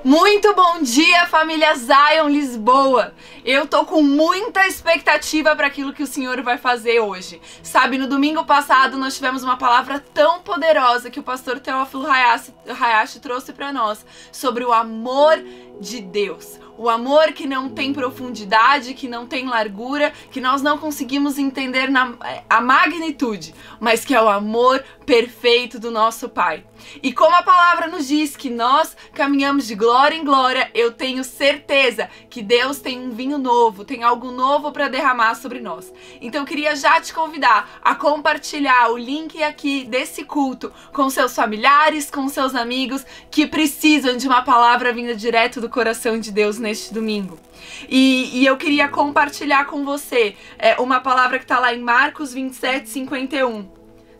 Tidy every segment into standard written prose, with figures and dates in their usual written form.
Muito bom dia, família Zion Lisboa! Eu tô com muita expectativa para aquilo que o Senhor vai fazer hoje. Sabe, no domingo passado nós tivemos uma palavra tão poderosa que o pastor Teófilo Hayashi trouxe para nós sobre o amor de Deus. O amor que não tem profundidade, que não tem largura, que nós não conseguimos entender a magnitude, mas que é o amor perfeito do nosso Pai. E como a palavra nos diz que nós caminhamos de glória em glória, eu tenho certeza que Deus tem um vinho novo, tem algo novo para derramar sobre nós. Então eu queria já te convidar a compartilhar o link aqui desse culto com seus familiares, com seus amigos que precisam de uma palavra vinda direto do coração de Deus neste domingo. E eu queria compartilhar com você uma palavra que está lá em Marcos 27:51.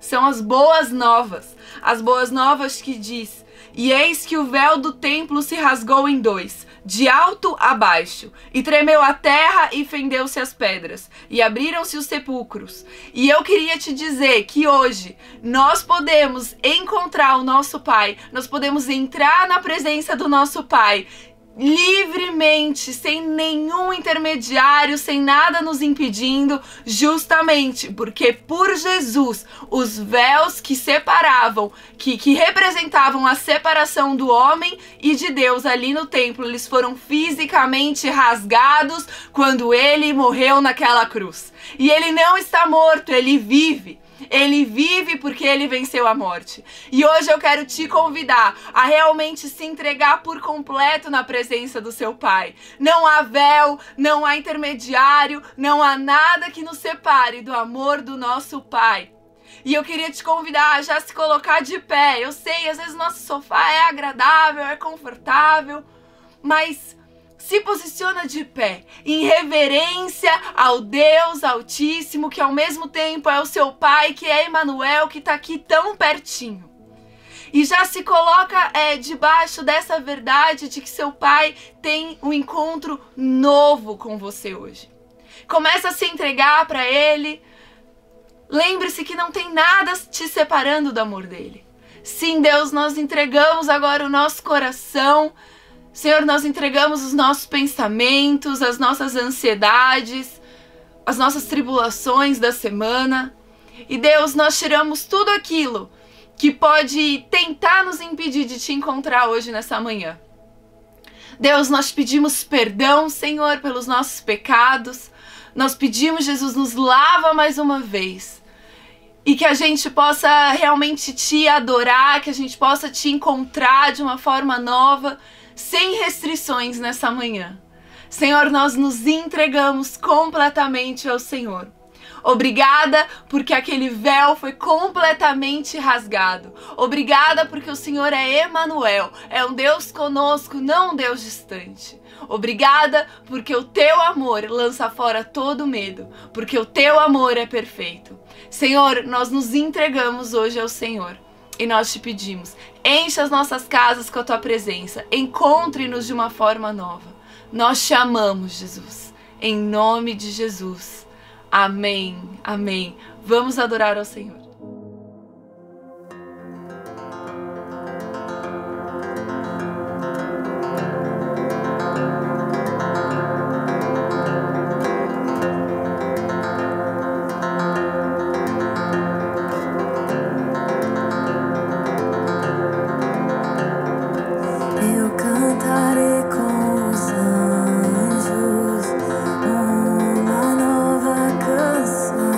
São as boas novas que diz: e eis que o véu do templo se rasgou em dois, de alto a baixo, e tremeu a terra e fendeu-se as pedras, e abriram-se os sepulcros. E eu queria te dizer que hoje nós podemos encontrar o nosso Pai, nós podemos entrar na presença do nosso Pai, livremente, sem nenhum intermediário, sem nada nos impedindo, justamente porque por Jesus os véus que separavam, que representavam a separação do homem e de Deus ali no templo, eles foram fisicamente rasgados quando ele morreu naquela cruz. E ele não está morto, ele vive. Ele vive porque ele venceu a morte. E hoje eu quero te convidar a realmente se entregar por completo na presença do seu Pai. Não há véu, não há intermediário, não há nada que nos separe do amor do nosso Pai. E eu queria te convidar a já se colocar de pé. Eu sei, às vezes nosso sofá é agradável, é confortável, mas se posiciona de pé, em reverência ao Deus Altíssimo, que ao mesmo tempo é o seu Pai, que é Emanuel, que está aqui tão pertinho. E já se coloca debaixo dessa verdade de que seu Pai tem um encontro novo com você hoje. Começa a se entregar para Ele. Lembre-se que não tem nada te separando do amor dele. Sim, Deus, nós entregamos agora o nosso coração. Senhor, nós entregamos os nossos pensamentos, as nossas ansiedades, as nossas tribulações da semana. E Deus, nós tiramos tudo aquilo que pode tentar nos impedir de te encontrar hoje nessa manhã. Deus, nós pedimos perdão, Senhor, pelos nossos pecados. Nós pedimos, Jesus, nos lava mais uma vez. E que a gente possa realmente te adorar, que a gente possa te encontrar de uma forma nova, sem restrições nessa manhã. Senhor, nós nos entregamos completamente ao Senhor. Obrigada porque aquele véu foi completamente rasgado. Obrigada porque o Senhor é Emanuel, é um Deus conosco, não um Deus distante. Obrigada porque o teu amor lança fora todo medo, porque o teu amor é perfeito. Senhor, nós nos entregamos hoje ao Senhor. E nós te pedimos, enche as nossas casas com a tua presença, encontre-nos de uma forma nova. Nós te amamos, Jesus, em nome de Jesus. Amém, amém. Vamos adorar ao Senhor. Uma nova canção.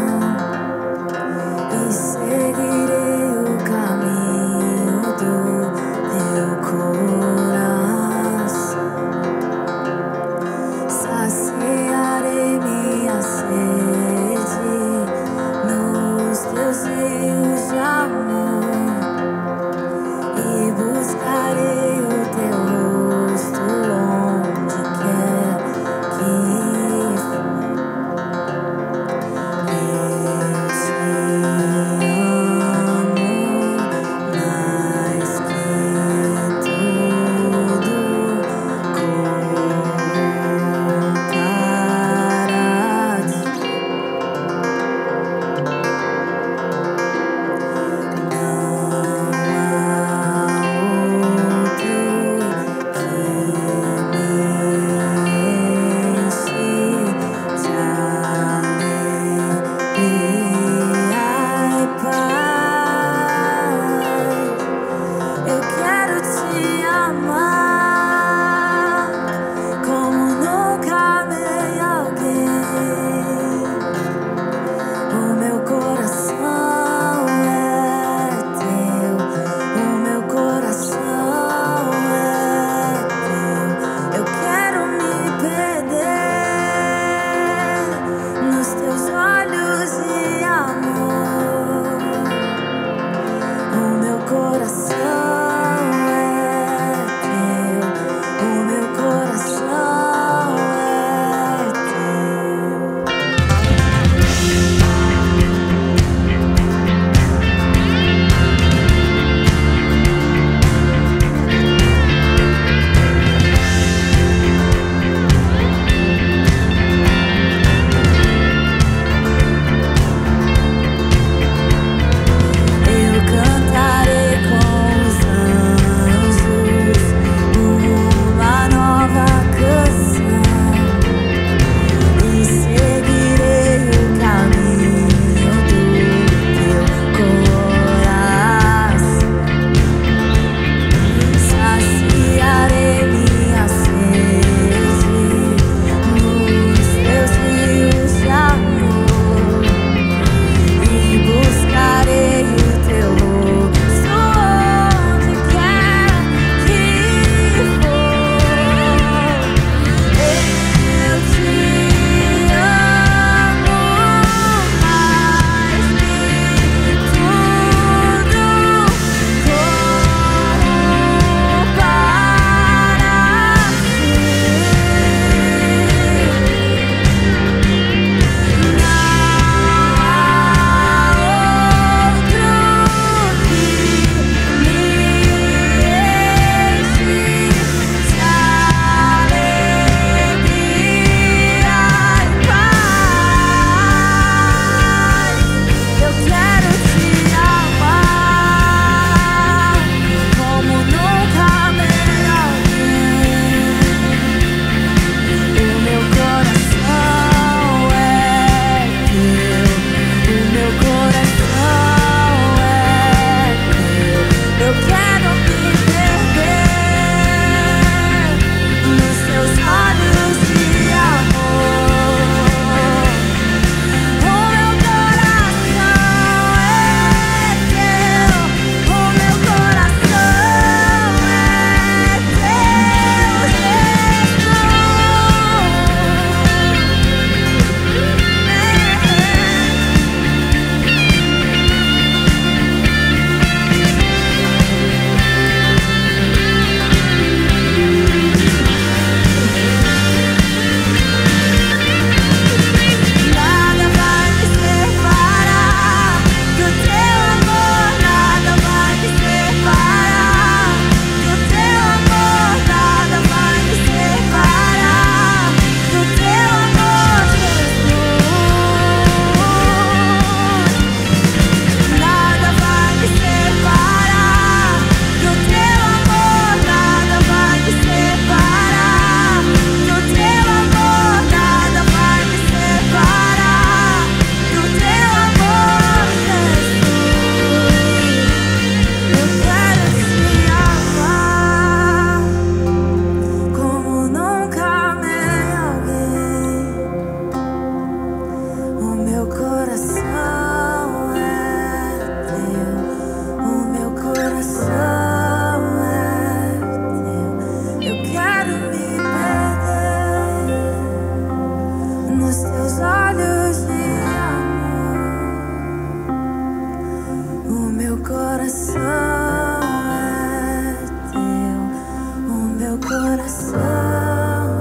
coração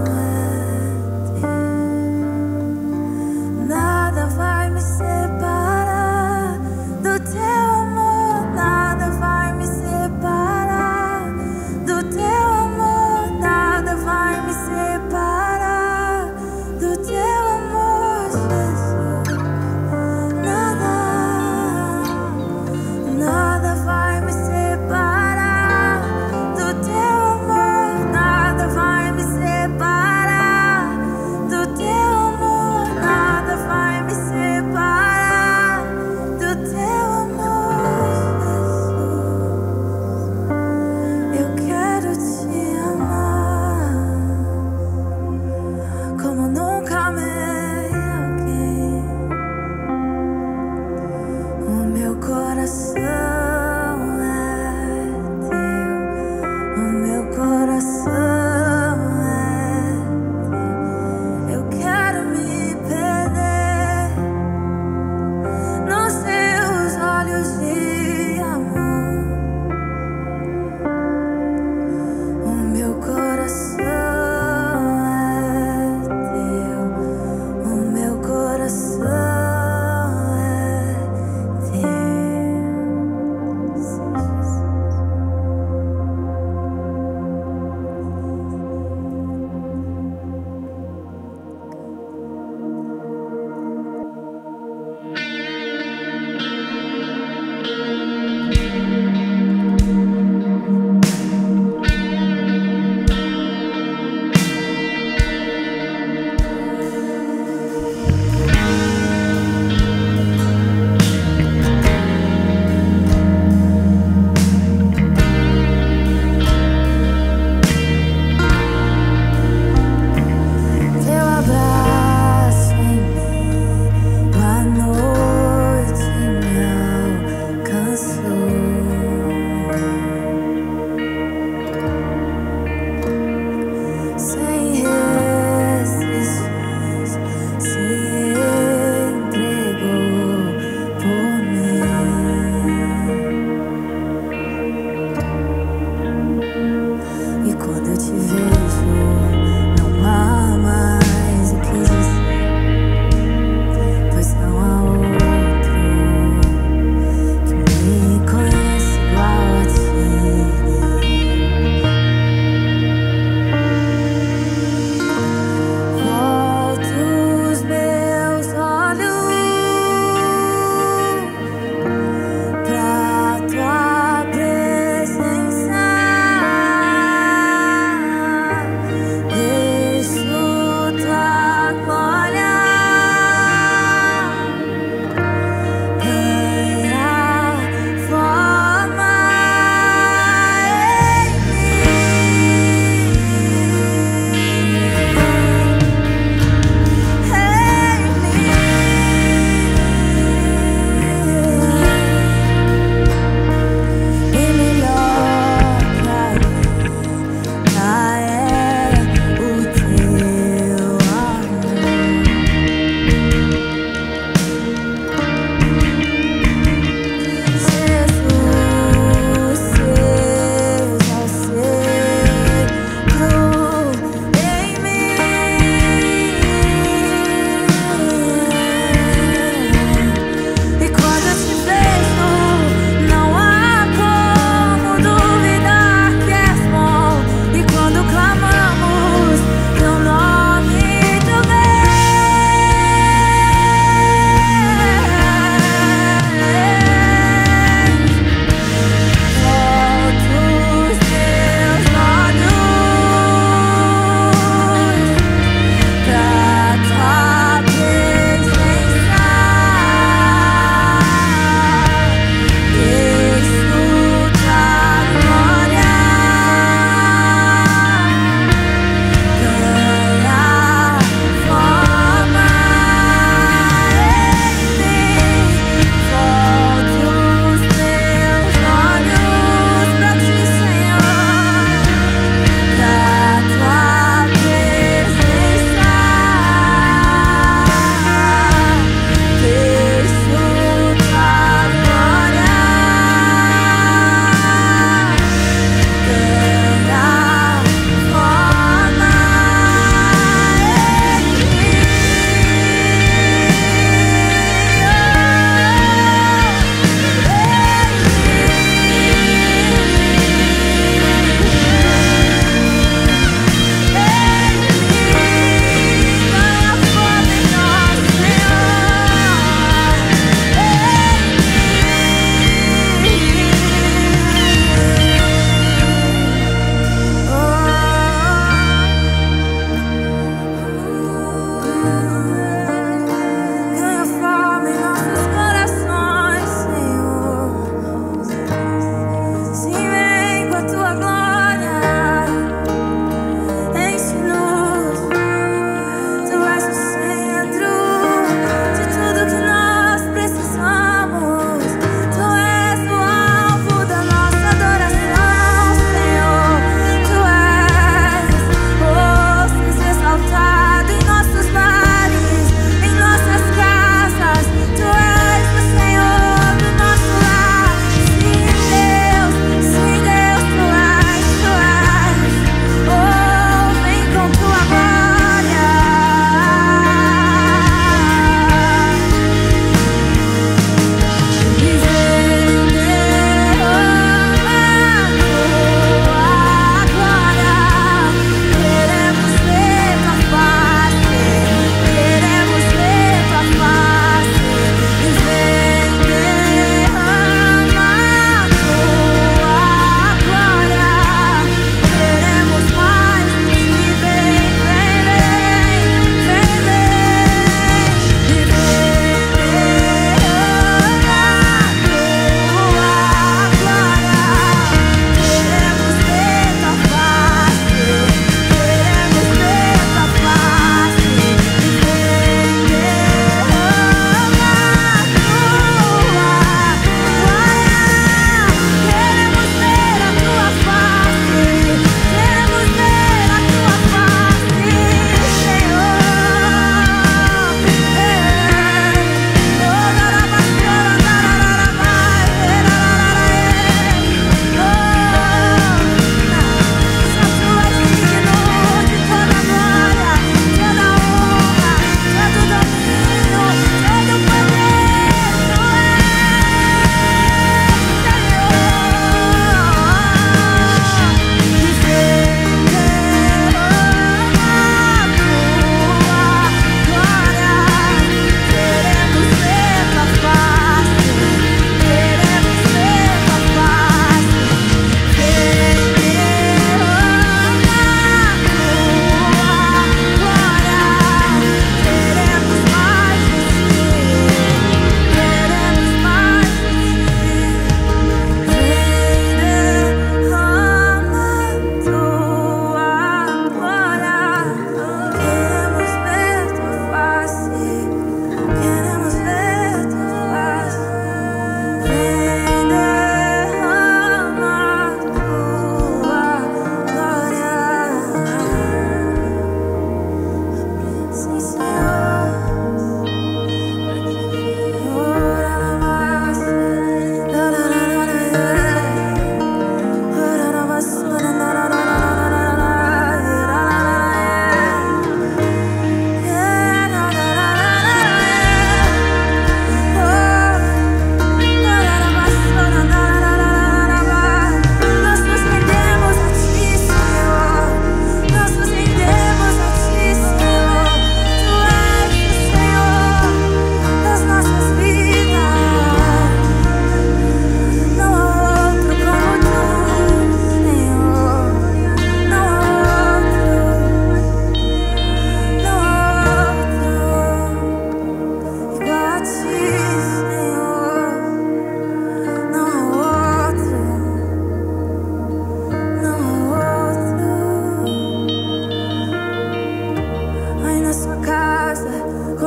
é teu. Nada vai me separar do teu amor, nada vai me separar do teu amor, nada vai me separar do teu amor, Jesus. Nada, nada vai me separar do teu amor, nada vai me separar.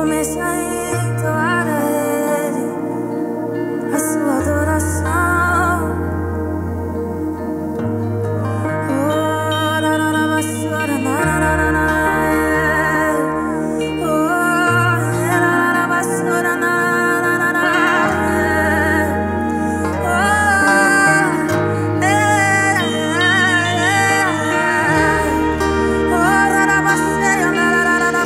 começa a entoar a Ele a sua adoração. Oh, na na na vassoura, na na na na na. Oh, na na na vassoura, na na na na. Oh, na na vasseia, na na na na.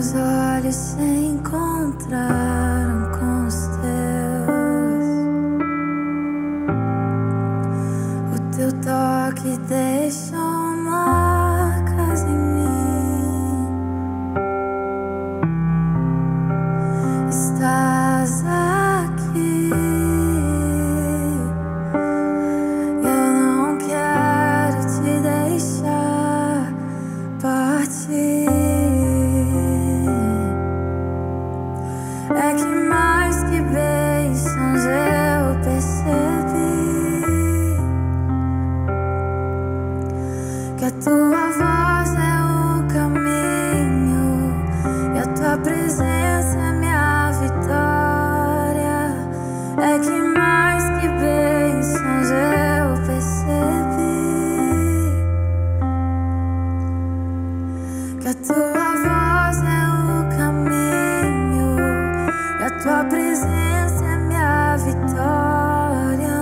Meus olhos se encontraram com os teus. O teu toque deixou marcas em mim. Estás aqui. Eu não quero te deixar partir. É que mais que bênçãos eu percebi que a tua voz é o caminho e a tua presença é minha vitória. É que mais que bênçãos eu percebi que a tua voz é o caminho e a tua presença é minha vitória.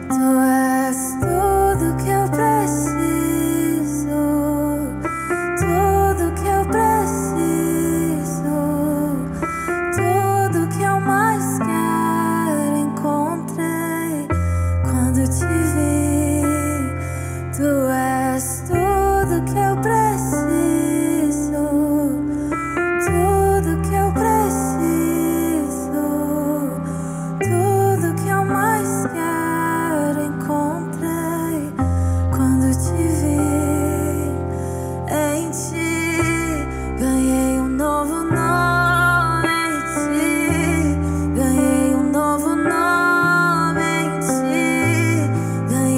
Tu és tudo que eu preciso, tudo que eu preciso, tudo que eu mais quero encontrei quando te vi. Tu és tudo que eu preciso, tudo que eu preciso, tudo que eu mais quero encontrei quando te vi. Em ti ganhei um novo nome, em ti ganhei um novo nome, em ti ganhei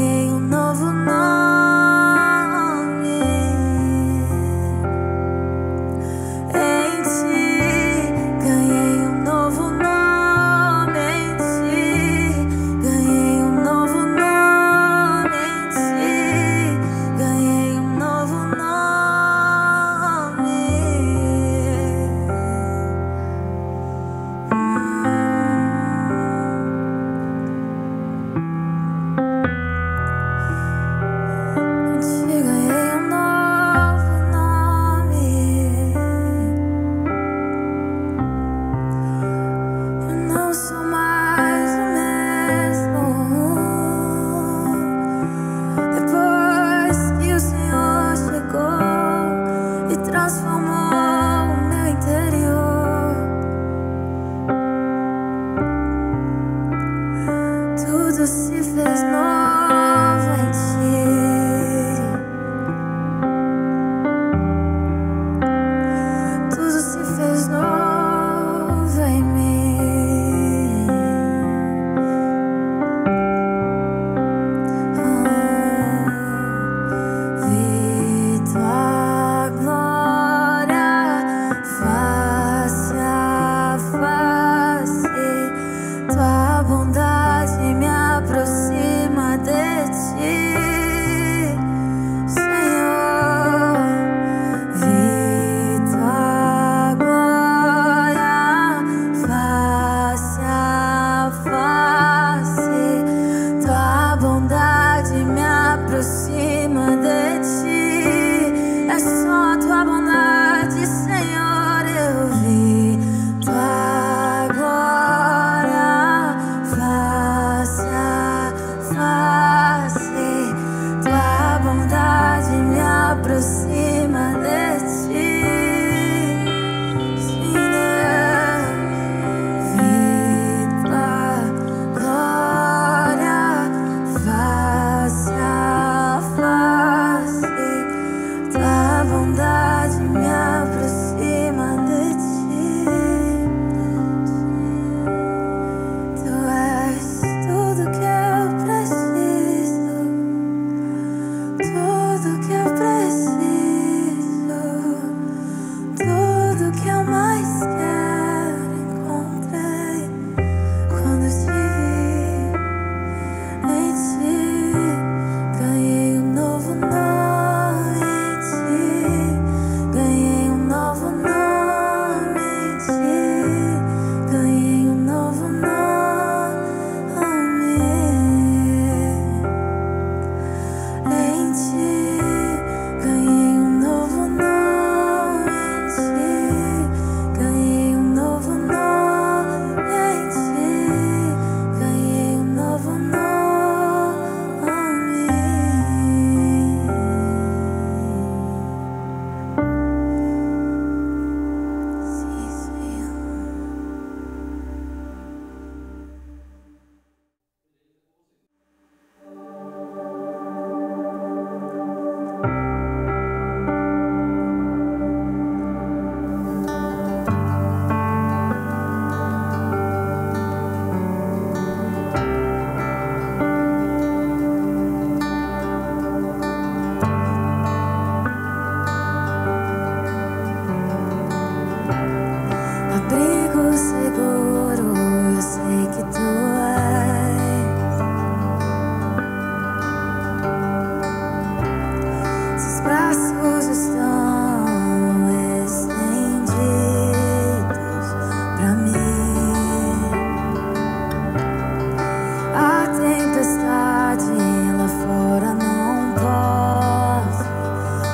lá fora não posso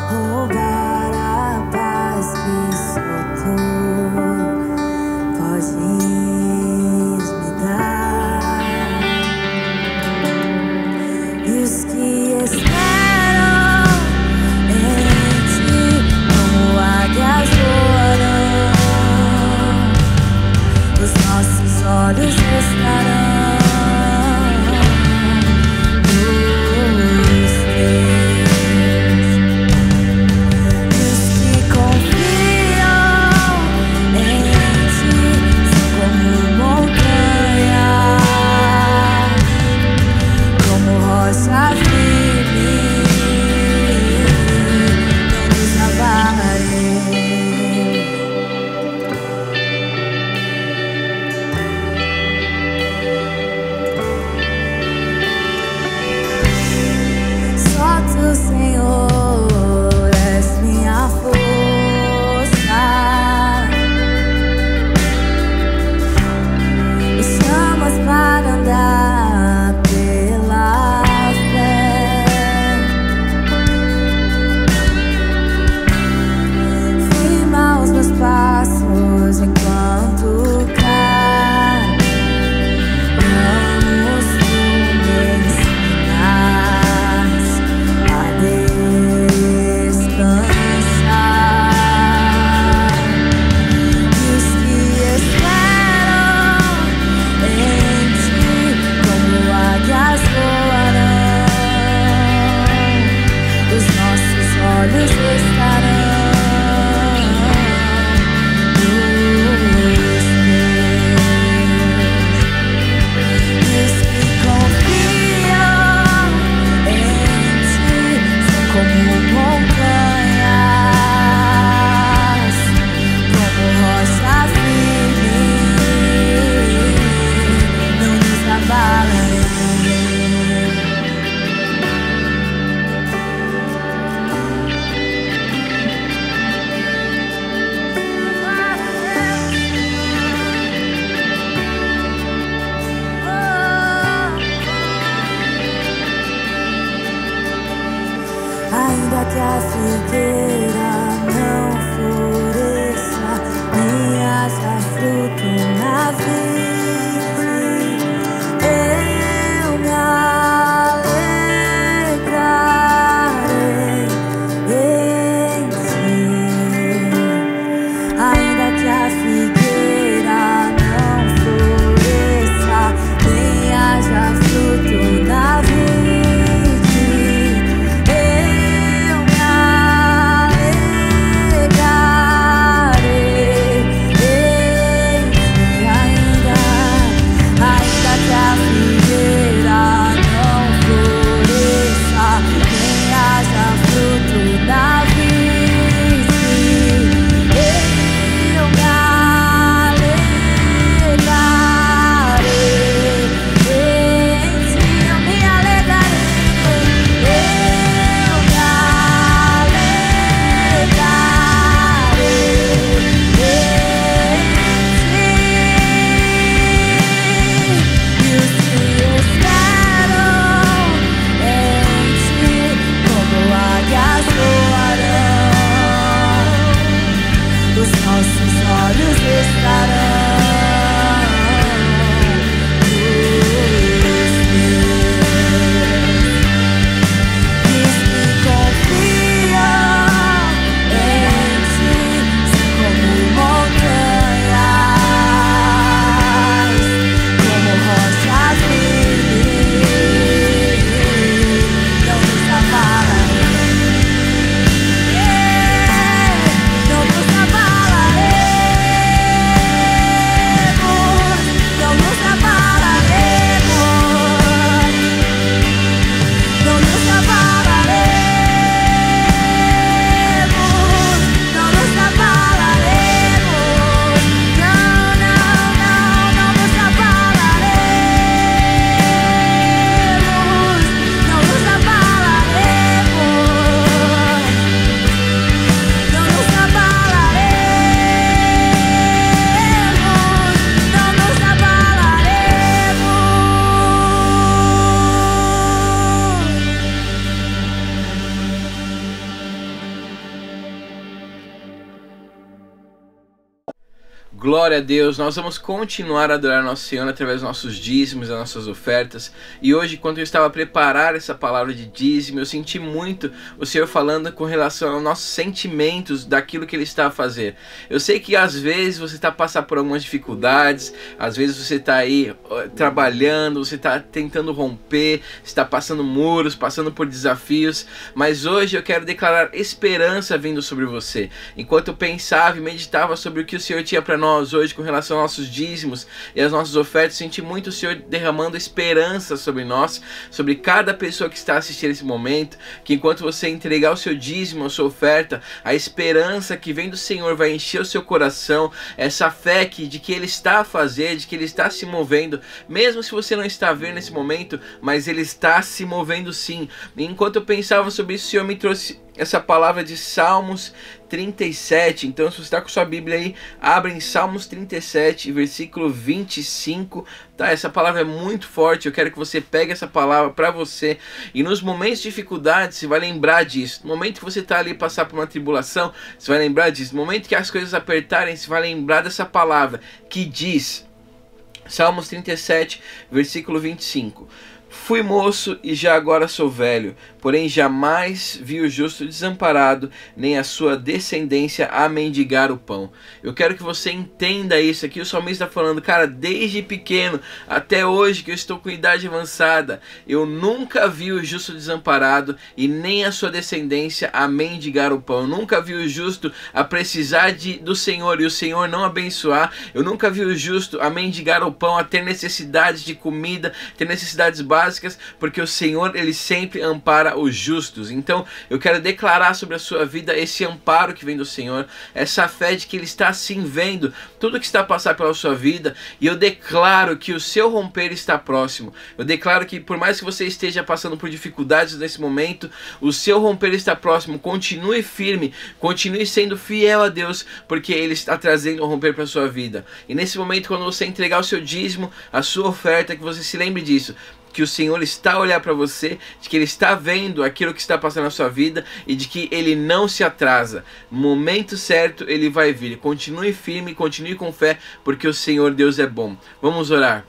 roubar a paz que só tu podes me dar. E os que esperam em ti como águias voarão, os nossos olhos estarão que a figueira não floresça, nem haja fruto na vide, eu me alegrarei em ti. Ainda que a figueira não floresça, nem haja fruto na vide, ainda Glória a Deus, nós vamos continuar a adorar nosso Senhor através dos nossos dízimos, das nossas ofertas. E hoje, quando eu estava a preparar essa palavra de dízimo, eu senti muito o Senhor falando com relação aos nossos sentimentos daquilo que Ele está a fazer. Eu sei que às vezes você está passando por algumas dificuldades, às vezes você está aí trabalhando, você está tentando romper, está passando muros, passando por desafios, mas hoje eu quero declarar esperança vindo sobre você. Enquanto eu pensava e meditava sobre o que o Senhor tinha para nós hoje com relação aos nossos dízimos e às nossas ofertas, senti muito o Senhor derramando esperança sobre nós, sobre cada pessoa que está assistindo esse momento, que enquanto você entregar o seu dízimo, a sua oferta, a esperança que vem do Senhor vai encher o seu coração, essa fé de que Ele está a fazer, de que Ele está se movendo, mesmo se você não está vendo nesse momento, mas Ele está se movendo sim. E enquanto eu pensava sobre isso, o Senhor me trouxe essa palavra de Salmos 37, então se você está com sua Bíblia aí, abre em Salmos 37, versículo 25, tá? Essa palavra é muito forte, eu quero que você pegue essa palavra para você, e nos momentos de dificuldade, você vai lembrar disso. No momento que você está ali passar por uma tribulação, você vai lembrar disso. No momento que as coisas apertarem, você vai lembrar dessa palavra, que diz, Salmos 37, versículo 25, fui moço e já agora sou velho, porém jamais vi o justo desamparado, nem a sua descendência a mendigar o pão. Eu quero que você entenda isso aqui. O salmista está falando, cara, desde pequeno até hoje que eu estou com idade avançada, eu nunca vi o justo desamparado e nem a sua descendência a mendigar o pão. Eu nunca vi o justo a precisar do Senhor e o Senhor não abençoar. Eu nunca vi o justo a mendigar o pão, a ter necessidades de comida, ter necessidades básicas, porque o Senhor, Ele sempre ampara os justos. Então eu quero declarar sobre a sua vida esse amparo que vem do Senhor, essa fé de que Ele está assim vendo tudo que está a passar pela sua vida, e eu declaro que o seu romper está próximo. Eu declaro que por mais que você esteja passando por dificuldades nesse momento, o seu romper está próximo. Continue firme, continue sendo fiel a Deus, porque Ele está trazendo um romper para a sua vida. E nesse momento, quando você entregar o seu dízimo, a sua oferta, que você se lembre disso, que o Senhor está a olhar para você, de que Ele está vendo aquilo que está passando na sua vida e de que Ele não se atrasa. No momento certo Ele vai vir. Continue firme, continue com fé, porque o Senhor Deus é bom. Vamos orar.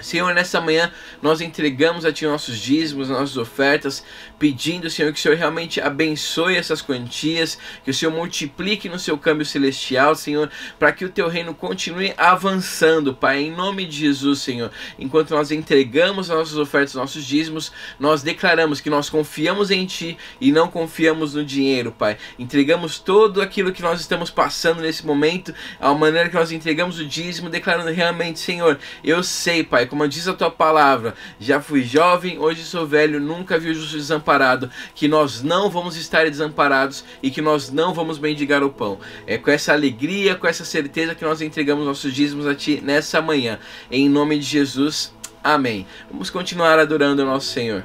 Senhor, nessa manhã nós entregamos a Ti nossos dízimos, nossas ofertas, pedindo, Senhor, que o Senhor realmente abençoe essas quantias, que o Senhor multiplique no seu câmbio celestial, Senhor, para que o Teu reino continue avançando, Pai, em nome de Jesus, Senhor. Enquanto nós entregamos as nossas ofertas, nossos dízimos, nós declaramos que nós confiamos em Ti e não confiamos no dinheiro, Pai. Entregamos tudo aquilo que nós estamos passando nesse momento, a maneira que nós entregamos o dízimo, declarando realmente, Senhor, eu sei, Pai, como diz a Tua palavra, já fui jovem, hoje sou velho, nunca vi o justo desamparado, que nós não vamos estar desamparados e que nós não vamos mendigar o pão. É com essa alegria, com essa certeza que nós entregamos nossos dízimos a Ti nessa manhã. Em nome de Jesus, amém. Vamos continuar adorando o nosso Senhor.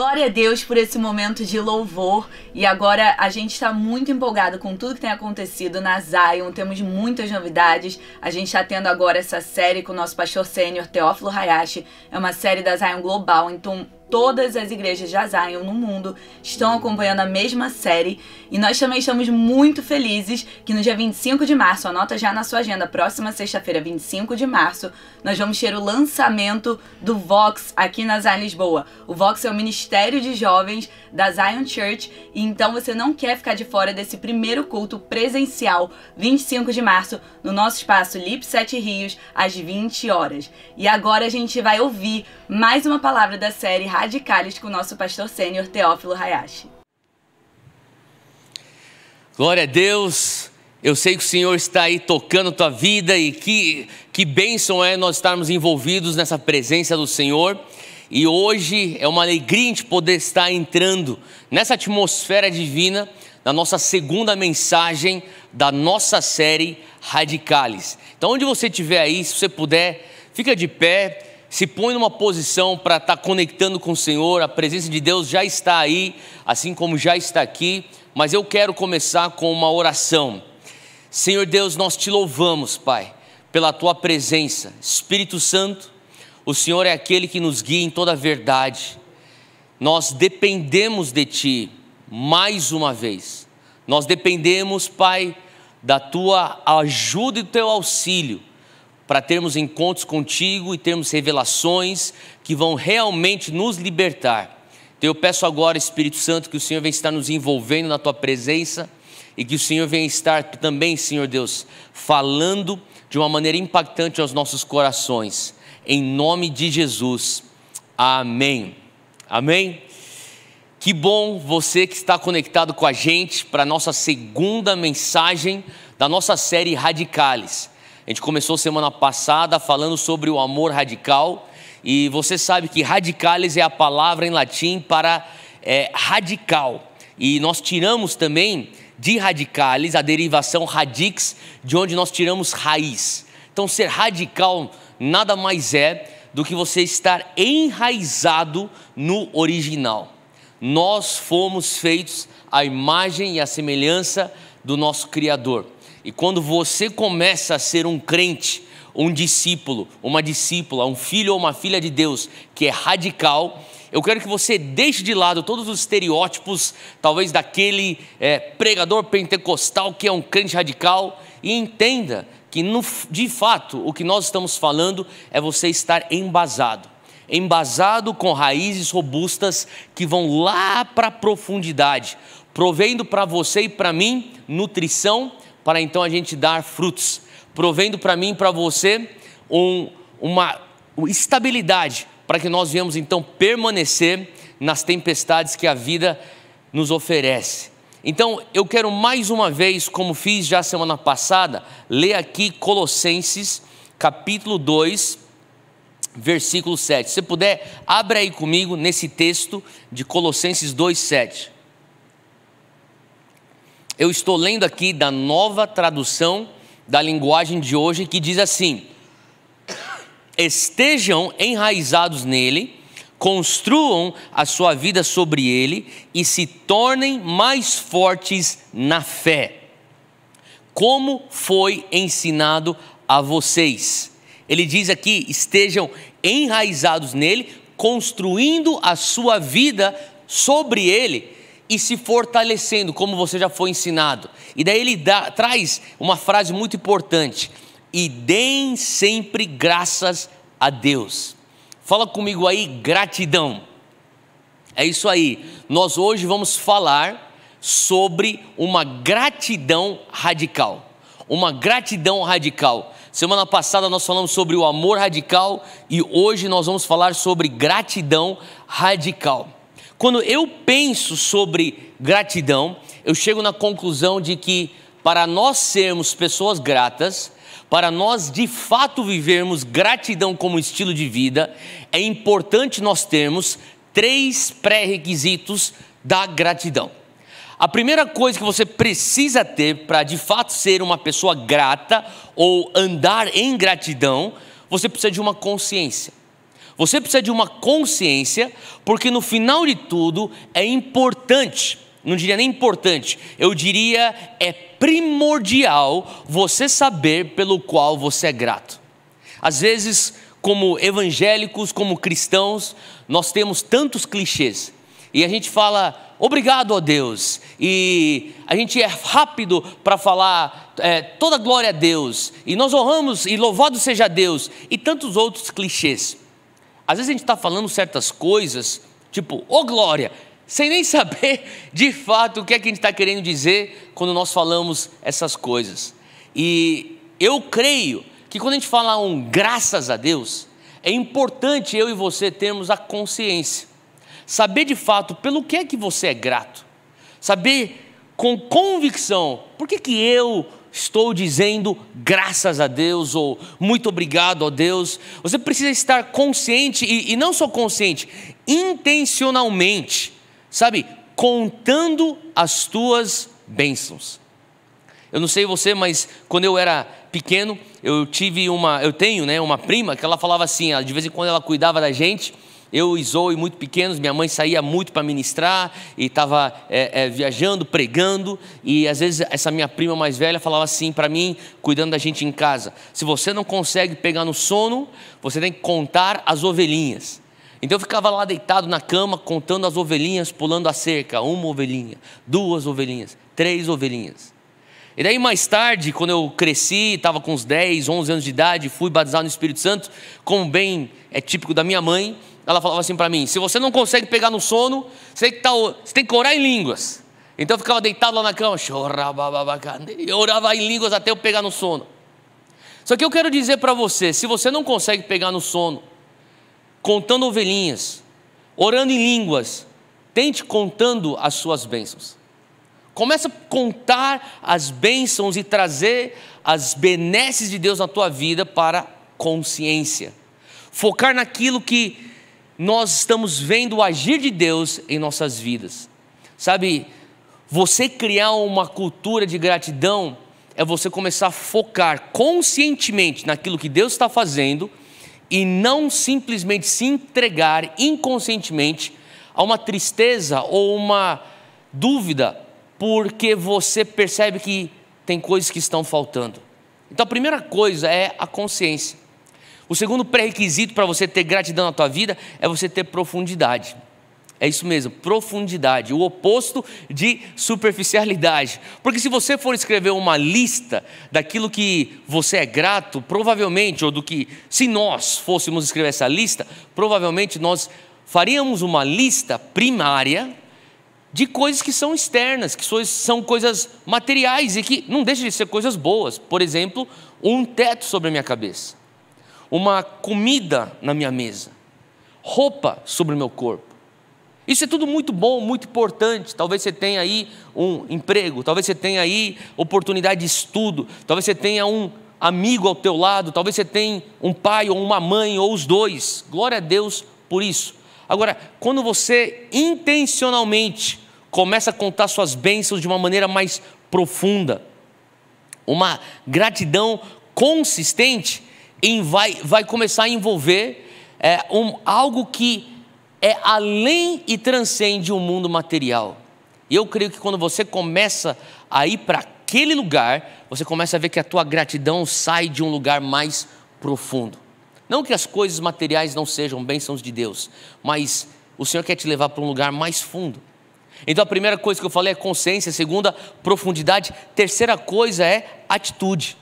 Glória a Deus por esse momento de louvor. E agora a gente está muito empolgado com tudo que tem acontecido na Zion. Temos muitas novidades. A gente está tendo agora essa série com o nosso pastor sênior, Teófilo Hayashi. É uma série da Zion Global, então todas as igrejas de Zion no mundo estão acompanhando a mesma série. E nós também estamos muito felizes que no dia 25 de março, anota já na sua agenda, próxima sexta-feira, 25 de março, nós vamos ter o lançamento do Vox aqui na Zion Lisboa. O Vox é o Ministério de Jovens da Zion Church, e então você não quer ficar de fora desse primeiro culto presencial, 25 de março, no nosso espaço Lip 7 Rios, às 20 horas. E agora a gente vai ouvir mais uma palavra da série Radicalis com o nosso pastor sênior Teófilo Hayashi. Glória a Deus. Eu sei que o Senhor está aí tocando tua vida e que bênção é nós estarmos envolvidos nessa presença do Senhor. E hoje é uma alegria a gente poder estar entrando nessa atmosfera divina, na nossa segunda mensagem da nossa série Radicalis. Então onde você estiver aí, se você puder, fica de pé, se põe numa posição para estar conectando com o Senhor. A presença de Deus já está aí, assim como já está aqui, mas eu quero começar com uma oração. Senhor Deus, nós te louvamos, Pai, pela tua presença. Espírito Santo, o Senhor é aquele que nos guia em toda a verdade. Nós dependemos de Ti mais uma vez. Nós dependemos, Pai, da Tua ajuda e do Teu auxílio para termos encontros contigo e termos revelações que vão realmente nos libertar. Então eu peço agora, Espírito Santo, que o Senhor venha estar nos envolvendo na Tua presença e que o Senhor venha estar também, Senhor Deus, falando de uma maneira impactante aos nossos corações. Em nome de Jesus, amém. Amém? Que bom você que está conectado com a gente para a nossa segunda mensagem da nossa série Radicalis. A gente começou semana passada falando sobre o amor radical e você sabe que radicalis é a palavra em latim para radical. E nós tiramos também de radicalis a derivação radix, de onde nós tiramos raiz. Então ser radical nada mais é do que você estar enraizado no original. Nós fomos feitos à imagem e à semelhança do nosso Criador. E quando você começa a ser um crente, um discípulo, uma discípula, um filho ou uma filha de Deus que é radical, eu quero que você deixe de lado todos os estereótipos, talvez daquele pregador pentecostal que é um crente radical, e entenda que de fato o que nós estamos falando é você estar embasado com raízes robustas que vão lá para a profundidade, provendo para você e para mim nutrição, para então a gente dar frutos, provendo para mim e para você uma estabilidade, para que nós venhamos então permanecer nas tempestades que a vida nos oferece. Então eu quero mais uma vez, como fiz já semana passada, ler aqui Colossenses capítulo 2, versículo 7. Se você puder, abra aí comigo nesse texto de Colossenses 2, 7. Eu estou lendo aqui da nova tradução da linguagem de hoje, que diz assim: estejam enraizados nele, construam a sua vida sobre ele e se tornem mais fortes na fé, como foi ensinado a vocês. Ele diz aqui: estejam enraizados nele, construindo a sua vida sobre ele e se fortalecendo, como você já foi ensinado. E daí ele traz uma frase muito importante: e deem sempre graças a Deus. Fala comigo aí, gratidão. É isso aí. Nós hoje vamos falar sobre uma gratidão radical. Uma gratidão radical. Semana passada nós falamos sobre o amor radical e hoje nós vamos falar sobre gratidão radical. Quando eu penso sobre gratidão, eu chego na conclusão de que para nós sermos pessoas gratas, para nós de fato vivermos gratidão como estilo de vida, é importante nós termos 3 pré-requisitos da gratidão. A primeira coisa que você precisa ter para de fato ser uma pessoa grata ou andar em gratidão, você precisa de uma consciência. Você precisa de uma consciência, porque no final de tudo é importante, não diria nem importante, eu diria é primordial você saber pelo qual você é grato. Às vezes, como evangélicos, como cristãos, nós temos tantos clichês, e a gente fala obrigado a Deus, e a gente é rápido para falar toda glória a Deus, e nós honramos e louvado seja Deus, e tantos outros clichês. Às vezes a gente está falando certas coisas, tipo, ô glória, sem nem saber de fato o que é que a gente está querendo dizer quando nós falamos essas coisas. E eu creio que quando a gente fala graças a Deus, é importante eu e você termos a consciência, saber de fato pelo que é que você é grato, saber com convicção, por que que eu estou dizendo graças a Deus ou muito obrigado a Deus. Você precisa estar consciente e não só consciente, intencionalmente, sabe, contando as tuas bênçãos. Eu não sei você, mas quando eu era pequeno, eu tenho uma prima que ela falava assim, de vez em quando ela cuidava da gente. Eu e Zoe, muito pequenos, minha mãe saía muito para ministrar e estava viajando, pregando, e às vezes essa minha prima mais velha falava assim para mim, cuidando da gente em casa: se você não consegue pegar no sono, você tem que contar as ovelhinhas. Então eu ficava lá deitado na cama, contando as ovelhinhas, pulando a cerca, 1 ovelhinha, 2 ovelhinhas, 3 ovelhinhas. E daí mais tarde, quando eu cresci, estava com uns 10, 11 anos de idade, fui batizado no Espírito Santo, como bem é típico da minha mãe, ela falava assim para mim: se você não consegue pegar no sono, você tem que orar em línguas. Então eu ficava deitado lá na cama, eu orava em línguas até eu pegar no sono. Só que eu quero dizer para você, se você não consegue pegar no sono, contando ovelhinhas, orando em línguas, tente contando as suas bênçãos. Começa a contar as bênçãos e trazer as benesses de Deus na tua vida para a consciência. Focar naquilo que nós estamos vendo o agir de Deus em nossas vidas. Sabe, você criar uma cultura de gratidão é você começar a focar conscientemente naquilo que Deus está fazendo e não simplesmente se entregar inconscientemente a uma tristeza ou uma dúvida, porque você percebe que tem coisas que estão faltando. Então a primeira coisa é a consciência. O segundo pré-requisito para você ter gratidão na tua vida é você ter profundidade. É isso mesmo, profundidade, o oposto de superficialidade. Porque se você for escrever uma lista daquilo que você é grato, provavelmente, ou do que, se nós fôssemos escrever essa lista, provavelmente nós faríamos uma lista primária de coisas que são externas, que são coisas materiais e que não deixam de ser coisas boas. Por exemplo, um teto sobre a minha cabeça, uma comida na minha mesa, roupa sobre o meu corpo. Isso é tudo muito bom, muito importante. Talvez você tenha aí um emprego, talvez você tenha aí oportunidade de estudo, talvez você tenha um amigo ao teu lado, talvez você tenha um pai ou uma mãe ou os dois. Glória a Deus por isso. Agora, quando você intencionalmente começa a contar suas bênçãos de uma maneira mais profunda, uma gratidão consistente, vai começar a envolver algo que é além e transcende o mundo material. E eu creio que quando você começa a ir para aquele lugar, você começa a ver que a tua gratidão sai de um lugar mais profundo. Não que as coisas materiais não sejam bênçãos de Deus, mas o Senhor quer te levar para um lugar mais fundo. Então a primeira coisa que eu falei é consciência, a segunda, profundidade, terceira coisa é atitude.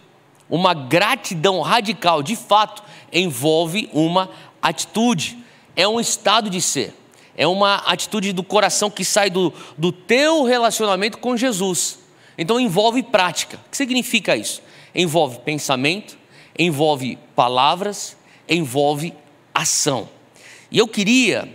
Uma gratidão radical, de fato, envolve uma atitude. É um estado de ser, é uma atitude do coração que sai do teu relacionamento com Jesus. Então envolve prática. O que significa isso? Envolve pensamento, envolve palavras, envolve ação. E eu queria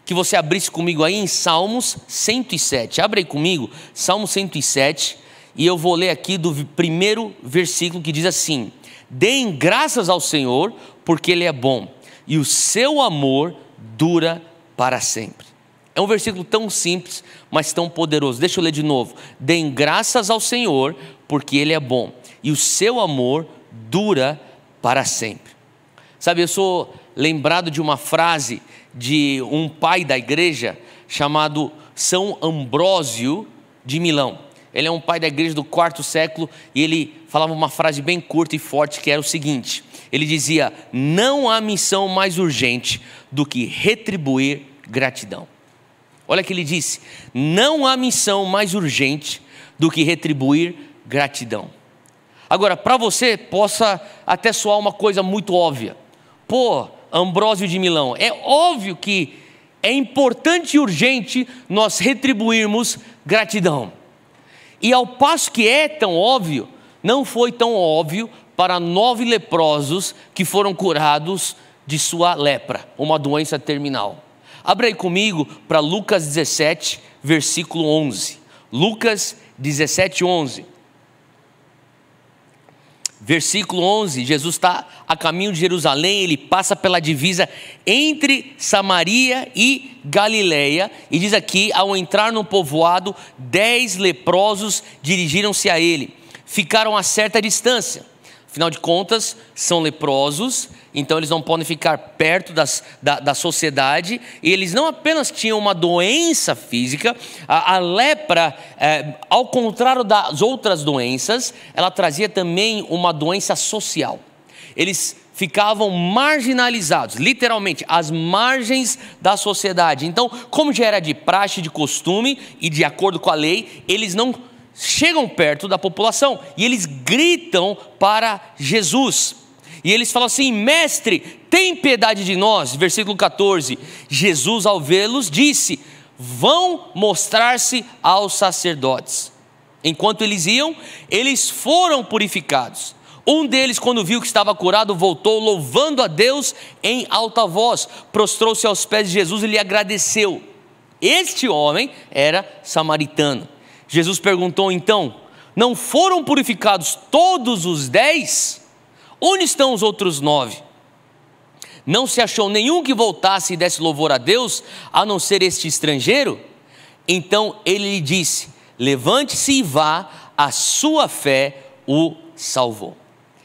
que você abrisse comigo aí em Salmos 107. Abre aí comigo, Salmo 107, e eu vou ler aqui do primeiro versículo que diz assim: deem graças ao Senhor, porque Ele é bom, e o seu amor dura para sempre. É um versículo tão simples, mas tão poderoso. Deixa eu ler de novo. Deem graças ao Senhor, porque Ele é bom, e o seu amor dura para sempre. Sabe, eu sou lembrado de uma frase de um pai da igreja chamado São Ambrósio de Milão. Ele é um pai da igreja do quarto século e ele falava uma frase bem curta e forte que era o seguinte: ele dizia: não há missão mais urgente do que retribuir gratidão. Olha o que ele disse: não há missão mais urgente do que retribuir gratidão. Agora, para você possa até soar uma coisa muito óbvia. Pô, Ambrósio de Milão, é óbvio que é importante e urgente nós retribuirmos gratidão. E ao passo que é tão óbvio, não foi tão óbvio para 9 leprosos que foram curados de sua lepra, uma doença terminal. Abra aí comigo para Lucas 17, versículo 11. Lucas 17, 11. Versículo 11, Jesus está a caminho de Jerusalém, ele passa pela divisa entre Samaria e Galileia, e diz aqui: ao entrar no povoado, 10 leprosos dirigiram-se a ele, ficaram a certa distância. Afinal de contas, são leprosos, então eles não podem ficar perto da sociedade, e eles não apenas tinham uma doença física, a lepra, ao contrário das outras doenças, ela trazia também uma doença social. Eles ficavam marginalizados, literalmente, às margens da sociedade. Então, como já era de praxe, de costume e de acordo com a lei, eles não chegam perto da população e eles gritam para Jesus. E eles falam assim: mestre, tem piedade de nós. Versículo 14, Jesus ao vê-los disse: vão mostrar-se aos sacerdotes. Enquanto eles iam, eles foram purificados. Um deles, quando viu que estava curado, voltou louvando a Deus em alta voz, prostrou-se aos pés de Jesus e lhe agradeceu. Este homem era samaritano. Jesus perguntou então: não foram purificados todos os 10? Onde estão os outros 9? Não se achou nenhum que voltasse e desse louvor a Deus, a não ser este estrangeiro? Então ele lhe disse: levante-se e vá, a sua fé o salvou.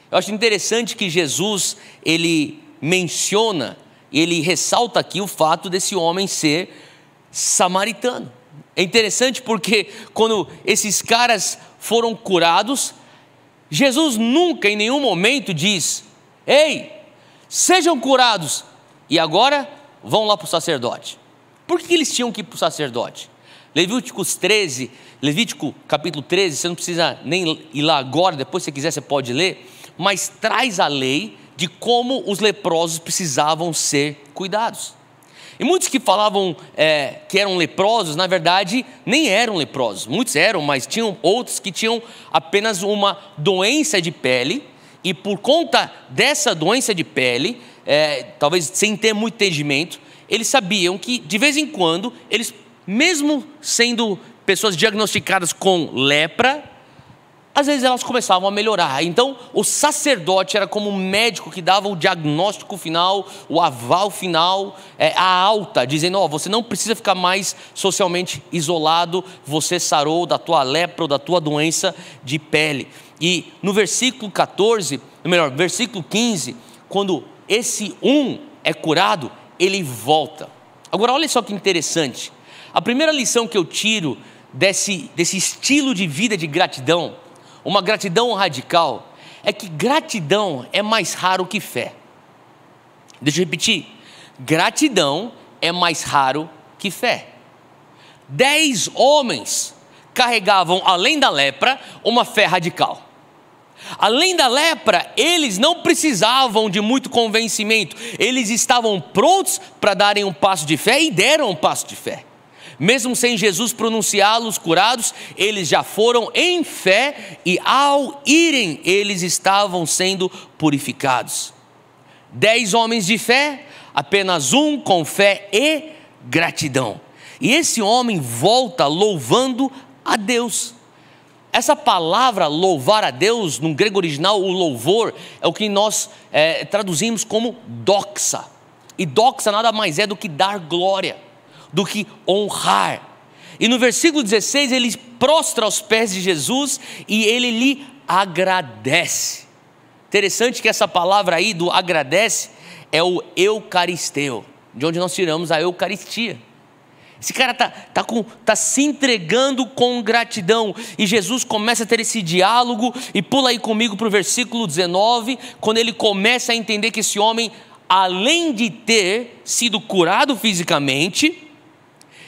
Eu acho interessante que Jesus, ele menciona, ele ressalta aqui o fato desse homem ser samaritano. É interessante porque quando esses caras foram curados, Jesus nunca em nenhum momento diz: ei, sejam curados e agora vão lá para o sacerdote. Por que eles tinham que ir para o sacerdote? Levítico capítulo 13, você não precisa nem ir lá agora, depois se você quiser você pode ler, mas traz a lei de como os leprosos precisavam ser cuidados. E muitos que falavam que eram leprosos, na verdade, nem eram leprosos. Muitos eram, mas tinham outros que tinham apenas uma doença de pele. E por conta dessa doença de pele, talvez sem ter muito entendimento, eles sabiam que de vez em quando, eles, mesmo sendo pessoas diagnosticadas com lepra, às vezes elas começavam a melhorar. Então o sacerdote era como um médico que dava o diagnóstico final, o aval final, a alta, dizendo: você não precisa ficar mais socialmente isolado, você sarou da tua lepra ou da tua doença de pele. E no versículo 15, quando esse é curado, ele volta. Agora olha só que interessante, a primeira lição que eu tiro desse estilo de vida de gratidão, uma gratidão radical, é que gratidão é mais raro que fé. Deixa eu repetir, gratidão é mais raro que fé. 10 homens carregavam, além da lepra, uma fé radical. Além da lepra, eles não precisavam de muito convencimento, eles estavam prontos para darem um passo de fé e deram um passo de fé. Mesmo sem Jesus pronunciá-los curados, eles já foram em fé e ao irem, eles estavam sendo purificados. 10 homens de fé, apenas um com fé e gratidão. E esse homem volta louvando a Deus. Essa palavra louvar a Deus, no grego original, o louvor, é o que nós traduzimos como doxa. E doxa nada mais é do que dar glória, do que honrar. E no versículo 16 ele prostra aos pés de Jesus e ele lhe agradece. Interessante que essa palavra aí do agradece é o eucaristeu, de onde nós tiramos a Eucaristia. Esse cara tá se entregando com gratidão, e Jesus começa a ter esse diálogo, e pula aí comigo para o versículo 19, quando ele começa a entender que esse homem, além de ter sido curado fisicamente,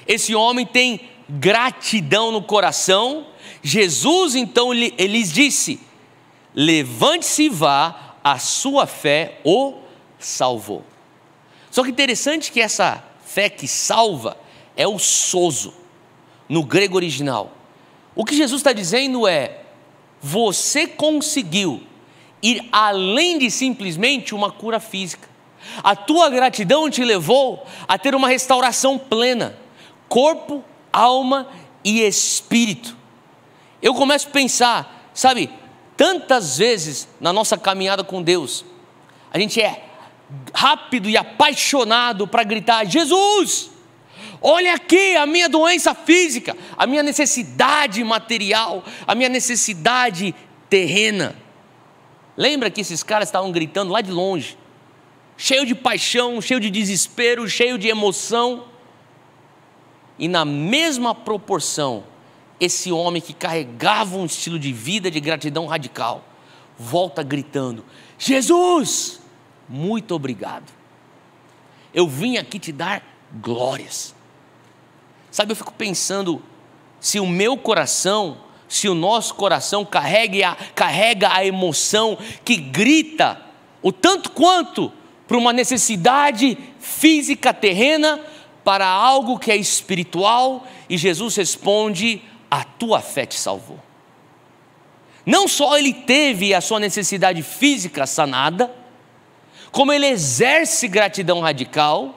esse homem tem gratidão no coração. Jesus então lhes disse: levante-se e vá, a sua fé o salvou. Só que interessante que essa fé que salva é o sozo, no grego original. O que Jesus está dizendo é: você conseguiu ir além de simplesmente uma cura física. A tua gratidão te levou a ter uma restauração plena, corpo, alma e espírito. Eu começo a pensar, sabe, tantas vezes na nossa caminhada com Deus, a gente é rápido e apaixonado para gritar: Jesus, olha aqui a minha doença física, a minha necessidade material, a minha necessidade terrena. Lembra que esses caras estavam gritando lá de longe, cheio de paixão, cheio de desespero, cheio de emoção. E na mesma proporção, esse homem que carregava um estilo de vida de gratidão radical, volta gritando: Jesus, muito obrigado, eu vim aqui te dar glórias. Sabe, eu fico pensando, se o meu coração, se o nosso coração carrega a emoção que grita o tanto quanto para uma necessidade física terrena, para algo que é espiritual, e Jesus responde: a tua fé te salvou. Não só ele teve a sua necessidade física sanada, como ele exerce gratidão radical,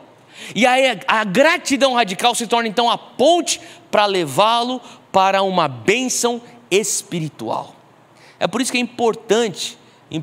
e a gratidão radical se torna então a ponte para levá-lo para uma bênção espiritual. É por isso que é importante, em 1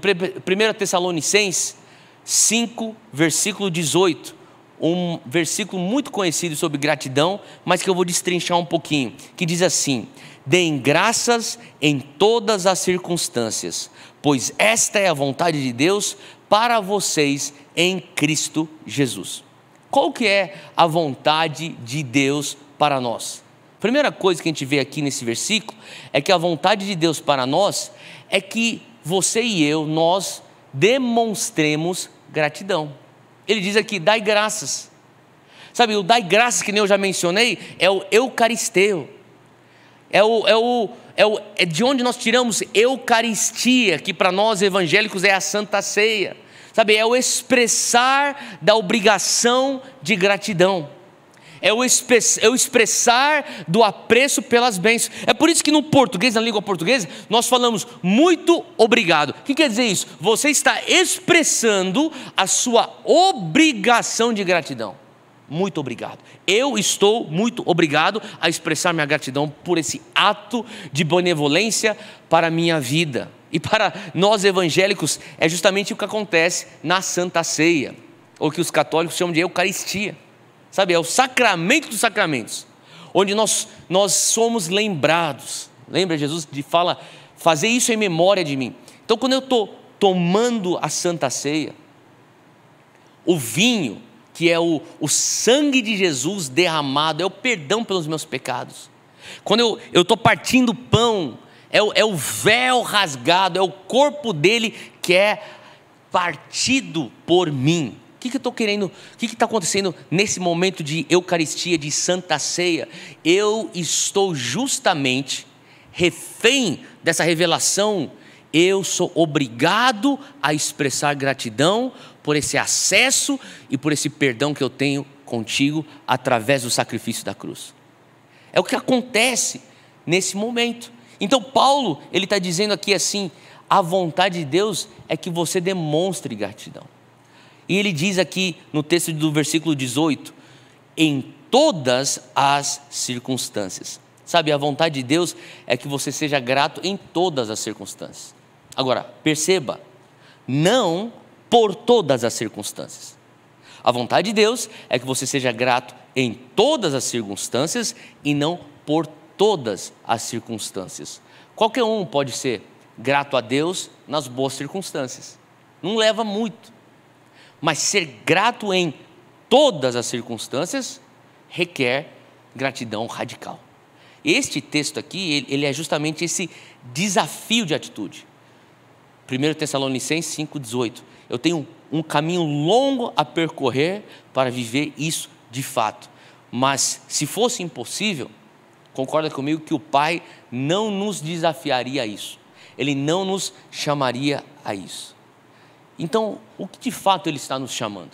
Tessalonicenses 5, versículo 18, um versículo muito conhecido sobre gratidão, mas que eu vou destrinchar um pouquinho, que diz assim: deem graças em todas as circunstâncias, pois esta é a vontade de Deus para vocês em Cristo Jesus. Qual que é a vontade de Deus para nós? Primeira coisa que a gente vê aqui nesse versículo é que a vontade de Deus para nós é que você e eu, nós demonstremos gratidão. Ele diz aqui: dai graças. Sabe, o dai graças, que nem eu já mencionei, é o eucaristeu. É de onde nós tiramos Eucaristia, que para nós evangélicos é a Santa Ceia. Sabe, é o expressar da obrigação de gratidão. É o expressar do apreço pelas bênçãos. É por isso que no português, na língua portuguesa, nós falamos muito obrigado. O que quer dizer isso? Você está expressando a sua obrigação de gratidão. Muito obrigado. Eu estou muito obrigado a expressar minha gratidão por esse ato de benevolência para a minha vida. E para nós evangélicos é justamente o que acontece na Santa Ceia, ou que os católicos chamam de Eucaristia. Sabe, é o sacramento dos sacramentos, onde nós somos lembrados. Lembra, Jesus fala: fazer isso em memória de mim. Então, quando eu estou tomando a Santa Ceia, o vinho, que é o sangue de Jesus derramado, é o perdão pelos meus pecados. Quando eu estou partindo o pão, é o véu rasgado, é o corpo dele que é partido por mim. O que eu estou querendo, o que está acontecendo nesse momento de Eucaristia, de Santa Ceia? Eu estou justamente refém dessa revelação. Eu sou obrigado a expressar gratidão por esse acesso e por esse perdão que eu tenho contigo através do sacrifício da cruz. É o que acontece nesse momento. Então Paulo, ele está dizendo aqui assim: a vontade de Deus é que você demonstre gratidão. E ele diz aqui no texto do versículo 18: em todas as circunstâncias. Sabe, a vontade de Deus é que você seja grato em todas as circunstâncias. Agora, perceba, não por todas as circunstâncias. A vontade de Deus é que você seja grato em todas as circunstâncias e não por todas as circunstâncias. Qualquer um pode ser grato a Deus nas boas circunstâncias. Não leva muito. Mas ser grato em todas as circunstâncias requer gratidão radical. Este texto aqui, ele é justamente esse desafio de atitude. 1 Tessalonicenses 5,18. Eu tenho um caminho longo a percorrer para viver isso de fato. Mas se fosse impossível, concorda comigo que o Pai não nos desafiaria a isso. Ele não nos chamaria a isso. Então, o que de fato Ele está nos chamando?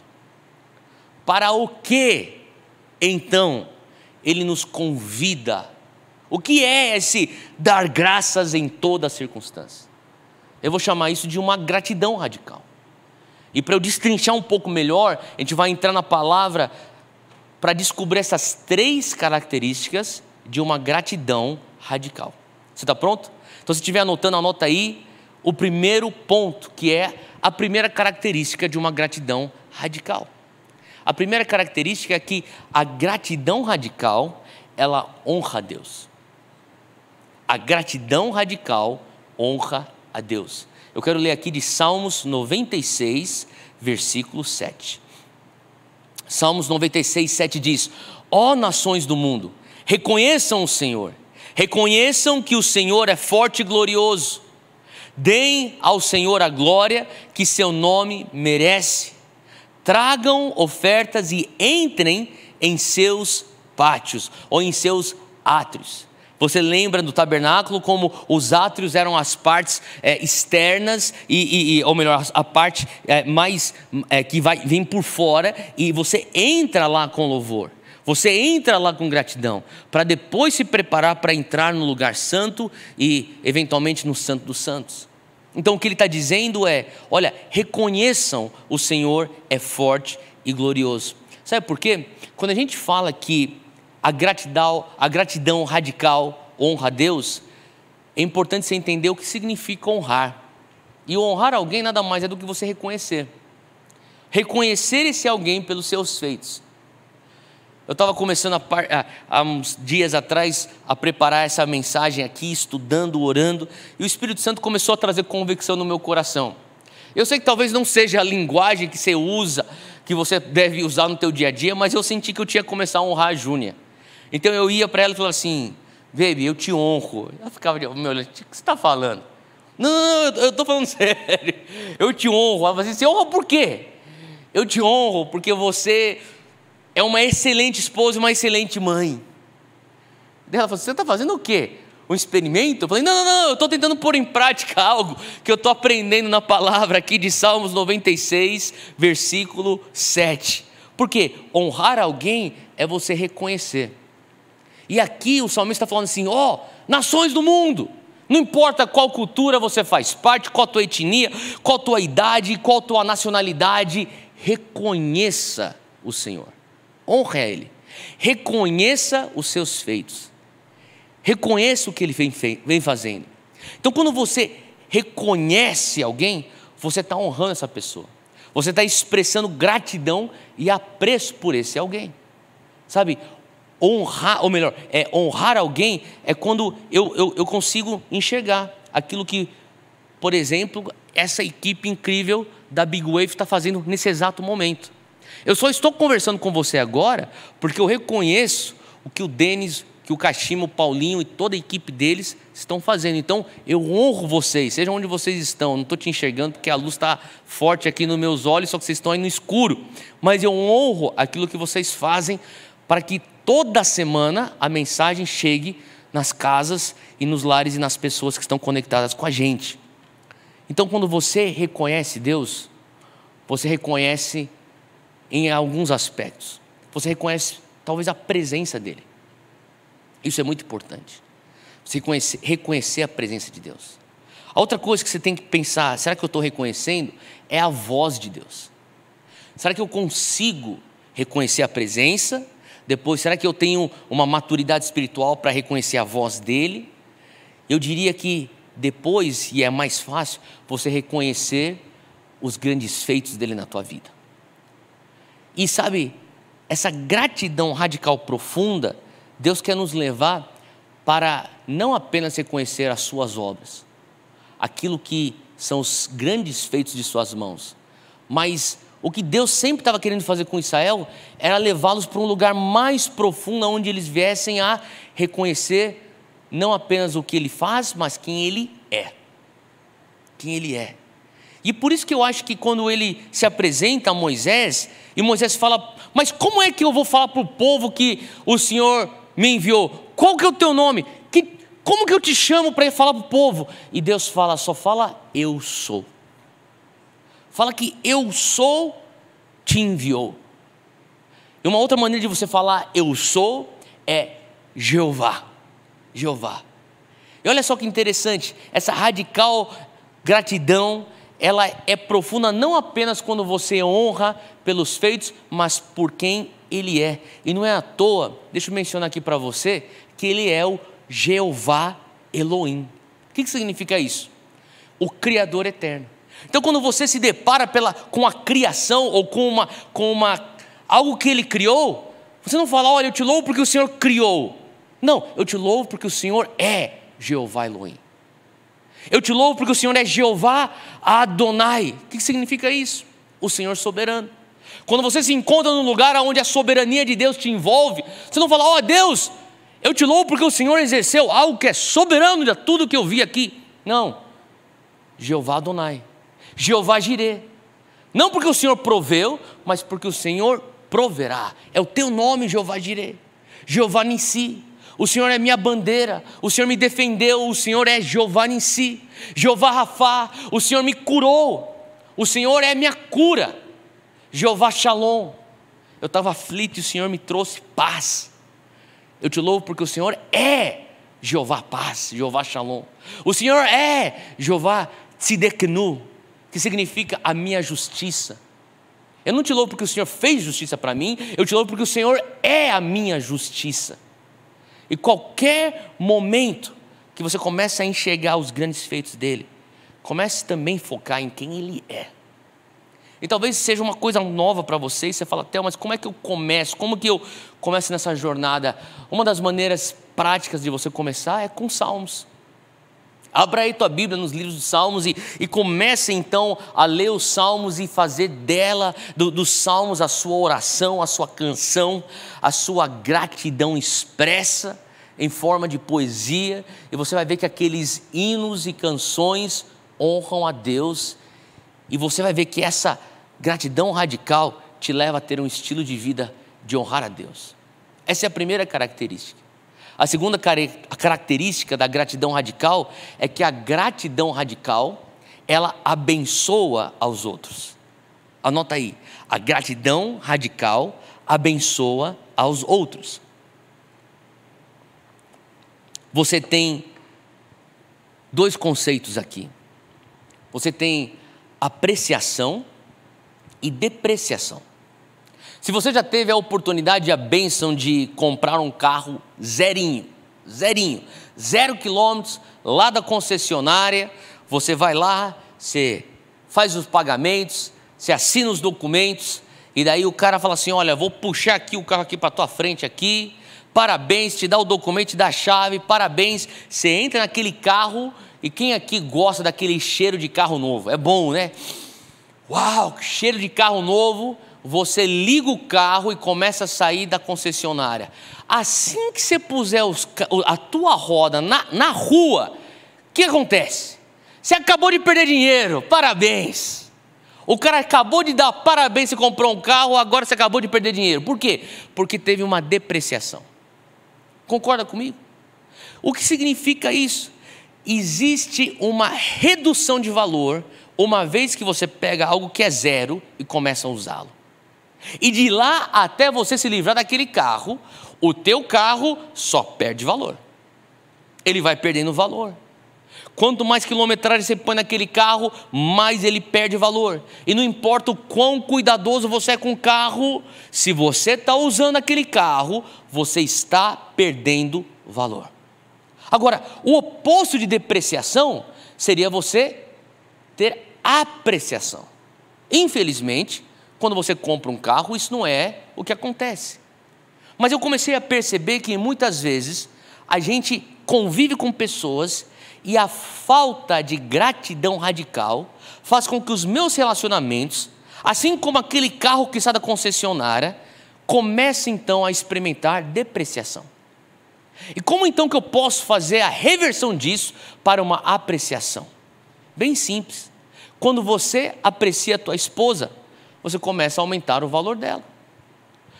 Para o que, então, Ele nos convida? O que é esse dar graças em toda circunstância? Eu vou chamar isso de uma gratidão radical. E para eu destrinchar um pouco melhor, a gente vai entrar na palavra para descobrir essas 3 características de uma gratidão radical. Você está pronto? Então, se estiver anotando, anota aí o primeiro ponto, que é a primeira característica de uma gratidão radical. A primeira característica é que a gratidão radical, ela honra a Deus. A gratidão radical honra a Deus. Eu quero ler aqui de Salmos 96, versículo 7. Salmos 96, 7 diz: ó nações do mundo, reconheçam o Senhor, reconheçam que o Senhor é forte e glorioso, deem ao Senhor a glória que seu nome merece, tragam ofertas e entrem em seus pátios ou em seus átrios. Você lembra do tabernáculo como os átrios eram as partes externas, ou melhor, a parte que vem por fora, e você entra lá com louvor, você entra lá com gratidão, para depois se preparar para entrar no lugar santo e eventualmente no Santo dos Santos. Então o que ele está dizendo é: olha, reconheçam o Senhor é forte e glorioso. Sabe por quê? Quando a gente fala que a gratidão radical honra a Deus, é importante você entender o que significa honrar. E honrar alguém nada mais é do que você reconhecer. Reconhecer esse alguém pelos seus feitos. Eu estava começando há uns dias atrás a preparar essa mensagem aqui, estudando, orando, e o Espírito Santo começou a trazer convicção no meu coração. Eu sei que talvez não seja a linguagem que você usa, que você deve usar no teu dia a dia, mas eu senti que eu tinha que começar a honrar a Júnia. Então eu ia para ela e falava assim: baby, eu te honro. Ela ficava me olhando: o que você está falando? Não, eu estou falando sério. Eu te honro. Ela falava assim: você honra por quê? Eu te honro porque você é uma excelente esposa e uma excelente mãe. Ela falou: você está fazendo o quê? Um experimento? Eu falei: não, eu estou tentando pôr em prática algo que eu estou aprendendo na palavra aqui de Salmos 96, versículo 7. Porque honrar alguém é você reconhecer. E aqui o salmista está falando assim: ó, nações do mundo, não importa qual cultura você faz parte, qual a tua etnia, qual a tua idade, qual a tua nacionalidade, reconheça o Senhor, honre a Ele, reconheça os seus feitos, reconheça o que Ele vem fazendo. Então quando você reconhece alguém, você está honrando essa pessoa, você está expressando gratidão e apreço por esse alguém, sabe? Honrar, ou melhor, honrar alguém é quando eu consigo enxergar aquilo que, por exemplo, essa equipe incrível da Big Wave está fazendo nesse exato momento. Eu só estou conversando com você agora porque eu reconheço o que o Denis, que o Kashima, o Paulinho e toda a equipe deles estão fazendo. Então eu honro vocês, seja onde vocês estão. Não estou te enxergando porque a luz está forte aqui nos meus olhos, só que vocês estão aí no escuro. Mas eu honro aquilo que vocês fazem para que toda semana a mensagem chegue nas casas e nos lares e nas pessoas que estão conectadas com a gente. Então quando você reconhece Deus, você reconhece em alguns aspectos. Você reconhece talvez a presença dEle. Isso é muito importante. Você reconhecer a presença de Deus. A outra coisa que você tem que pensar: será que eu estou reconhecendo? É a voz de Deus. Será que eu consigo reconhecer a presença? Depois, será que eu tenho uma maturidade espiritual para reconhecer a voz dEle? Eu diria que depois, e é mais fácil, você reconhecer os grandes feitos dEle na tua vida. E sabe, essa gratidão radical profunda, Deus quer nos levar para não apenas reconhecer as suas obras, aquilo que são os grandes feitos de suas mãos, mas O que Deus sempre estava querendo fazer com Israel era levá-los para um lugar mais profundo, onde eles viessem a reconhecer não apenas o que Ele faz, mas quem Ele é. Quem Ele é. E por isso que eu acho que quando Ele se apresenta a Moisés, e Moisés fala, mas como é que eu vou falar para o povo que o Senhor me enviou? Qual que é o teu nome? Como que eu te chamo para ir falar para o povo? E Deus fala, só fala, eu sou. Fala que eu sou, te enviou. E uma outra maneira de você falar eu sou é Jeová. Jeová. E olha só que interessante, essa radical gratidão, ela é profunda não apenas quando você honra pelos feitos, mas por quem Ele é. E não é à toa, deixa eu mencionar aqui para você, que Ele é o Jeová Elohim. O que significa isso? O Criador eterno. Então quando você se depara com a criação ou com algo que Ele criou, você não fala, olha, eu te louvo porque o Senhor criou. Não, eu te louvo porque o Senhor é Jeová Elohim. Eu te louvo porque o Senhor é Jeová Adonai. O que significa isso? O Senhor soberano. Quando você se encontra num lugar onde a soberania de Deus te envolve, você não fala, ó Deus, eu te louvo porque o Senhor exerceu algo que é soberano de tudo que eu vi aqui. Não, Jeová Adonai, Jeová Jireh. Não porque o Senhor proveu, mas porque o Senhor proverá. É o teu nome, Jeová Jireh, Jeová Nissi. O Senhor é minha bandeira, o Senhor me defendeu, o Senhor é Jeová Nissi, Jeová Rafá, o Senhor me curou, o Senhor é minha cura, Jeová Shalom, eu estava aflito e o Senhor me trouxe paz. Eu te louvo porque o Senhor é Jeová Paz, Jeová Shalom. O Senhor é Jeová Tzidkenu, que significa a minha justiça. Eu não te louvo porque o Senhor fez justiça para mim, eu te louvo porque o Senhor é a minha justiça. E qualquer momento que você comece a enxergar os grandes feitos dele, comece também a focar em quem ele é. E talvez seja uma coisa nova para você, e você fala, Theo, mas como é que eu começo? Como que eu começo nessa jornada? Uma das maneiras práticas de você começar é com salmos. Abra aí tua Bíblia nos livros dos salmos e comece então a ler os salmos e fazer dos salmos a sua oração, a sua canção, a sua gratidão expressa em forma de poesia, e você vai ver que aqueles hinos e canções honram a Deus, e você vai ver que essa gratidão radical te leva a ter um estilo de vida de honrar a Deus. Essa é a primeira característica. A segunda característica da gratidão radical é que a gratidão radical, ela abençoa aos outros. Anota aí, a gratidão radical abençoa aos outros. Você tem dois conceitos aqui. Você tem apreciação e depreciação. Se você já teve a oportunidade e a bênção de comprar um carro zero quilômetros, lá da concessionária, você vai lá, você faz os pagamentos, você assina os documentos, e daí o cara fala assim, olha, vou puxar aqui o carro aqui para tua frente aqui, parabéns, te dá o documento, te dá a chave, parabéns. Você entra naquele carro, e quem aqui gosta daquele cheiro de carro novo? É bom, né? Uau, que cheiro de carro novo. Você liga o carro e começa a sair da concessionária. Assim que você puser a tua roda na rua, o que acontece? Você acabou de perder dinheiro, parabéns. O cara acabou de dar parabéns, você comprou um carro, agora você acabou de perder dinheiro. Por quê? Porque teve uma depreciação. Concorda comigo? O que significa isso? Existe uma redução de valor, uma vez que você pega algo que é zero e começa a usá-lo. E de lá até você se livrar daquele carro, o teu carro só perde valor. Ele vai perdendo valor. Quanto mais quilometragem você põe naquele carro, mais ele perde valor. E não importa o quão cuidadoso você é com o carro, se você está usando aquele carro, você está perdendo valor. Agora, o oposto de depreciação seria você ter apreciação. Infelizmente, quando você compra um carro, isso não é o que acontece. Mas eu comecei a perceber que muitas vezes a gente convive com pessoas e a falta de gratidão radical faz com que os meus relacionamentos, Assim como aquele carro que está da concessionária, começa então a experimentar depreciação. E como então que eu posso fazer a reversão disso para uma apreciação? Bem simples. Quando você aprecia a tua esposa, você começa a aumentar o valor dela.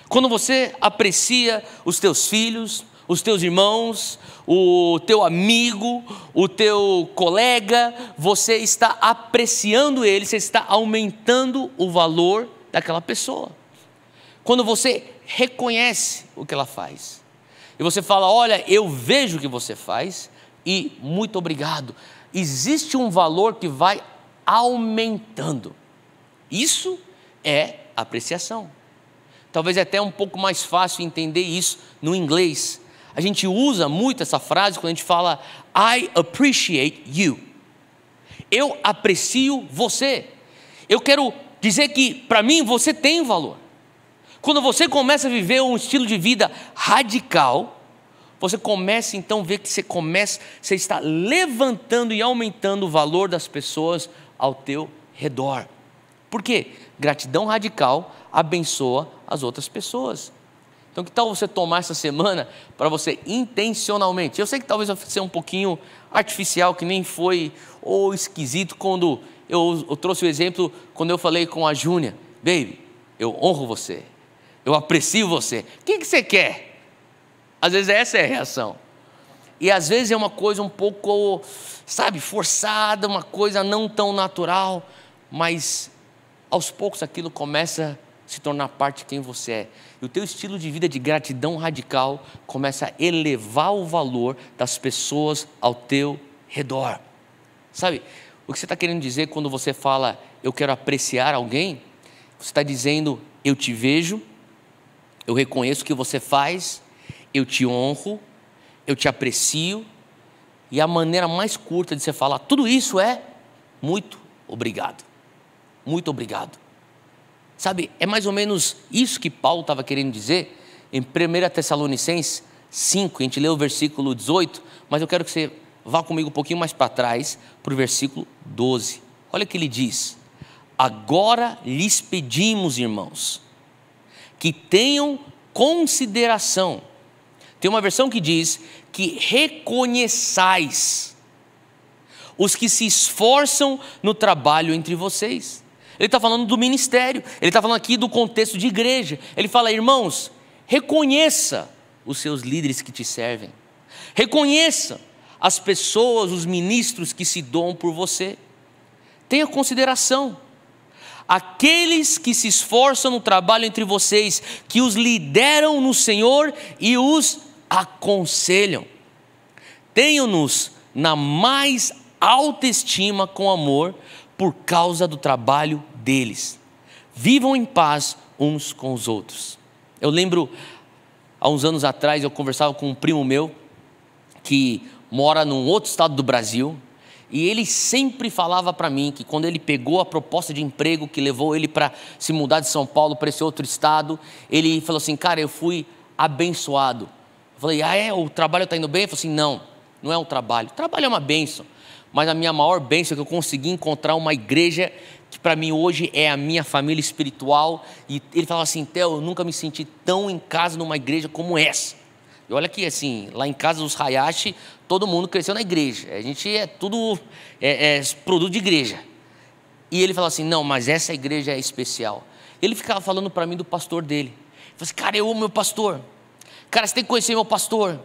Quando você aprecia os teus filhos, os teus irmãos, o teu amigo, o teu colega, você está apreciando ele, você está aumentando o valor daquela pessoa. Quando você reconhece o que ela faz, e você fala, olha, eu vejo o que você faz e muito obrigado. Existe um valor que vai aumentando. Isso é apreciação. Talvez é até um pouco mais fácil entender isso no inglês. A gente usa muito essa frase quando a gente fala I appreciate you. Eu aprecio você. Eu quero dizer que para mim você tem valor. Quando você começa a viver um estilo de vida radical, você começa então a ver que você está levantando e aumentando o valor das pessoas ao teu redor. Por quê? Gratidão radical abençoa as outras pessoas. Então que tal você tomar essa semana para você intencionalmente, eu sei que talvez vai ser um pouquinho artificial, que nem foi, ou esquisito quando eu trouxe o exemplo, quando eu falei com a Júnia, baby, eu honro você, eu aprecio você, o que você quer? Às vezes essa é a reação, e às vezes é uma coisa um pouco, sabe, forçada, uma coisa não tão natural, mas aos poucos aquilo começa a se tornar parte de quem você é, e o teu estilo de vida de gratidão radical começa a elevar o valor das pessoas ao teu redor. Sabe, o que você está querendo dizer quando você fala, eu quero apreciar alguém? Você está dizendo, eu te vejo, eu reconheço o que você faz, eu te honro, eu te aprecio, e a maneira mais curta de você falar tudo isso é, muito obrigado, muito obrigado. Sabe, é mais ou menos isso que Paulo estava querendo dizer em 1 Tessalonicenses 5, a gente lê o versículo 18, mas eu quero que você vá comigo um pouquinho mais para trás, para o versículo 12. Olha o que ele diz: agora lhes pedimos, irmãos, que tenham consideração. Tem uma versão que diz que reconheçais os que se esforçam no trabalho entre vocês. Ele está falando do ministério, ele está falando aqui do contexto de igreja. Ele fala, irmãos, reconheça os seus líderes que te servem, reconheça as pessoas, os ministros que se doam por você, tenha consideração. Aqueles que se esforçam no trabalho entre vocês, que os lideram no Senhor e os aconselham, tenham-nos na mais alta estima com amor, por causa do trabalho deles. Vivam em paz uns com os outros. Eu lembro, há uns anos atrás, eu conversava com um primo meu, que mora num outro estado do Brasil, e ele sempre falava para mim que quando ele pegou a proposta de emprego que levou ele para se mudar de São Paulo para esse outro estado, ele falou assim, cara, eu fui abençoado. Eu falei, o trabalho está indo bem? Ele falou assim, não é um trabalho. O trabalho é uma bênção. Mas a minha maior bênção é que eu consegui encontrar uma igreja que para mim hoje é a minha família espiritual. E ele falava assim, Theo, eu nunca me senti tão em casa numa igreja como essa. E olha que assim, lá em casa dos Hayashi, todo mundo cresceu na igreja. A gente é tudo produto de igreja. E ele falava assim, não, mas essa igreja é especial. Ele ficava falando para mim do pastor dele. Ele falou assim, cara, eu amo meu pastor. Cara, você tem que conhecer meu pastor.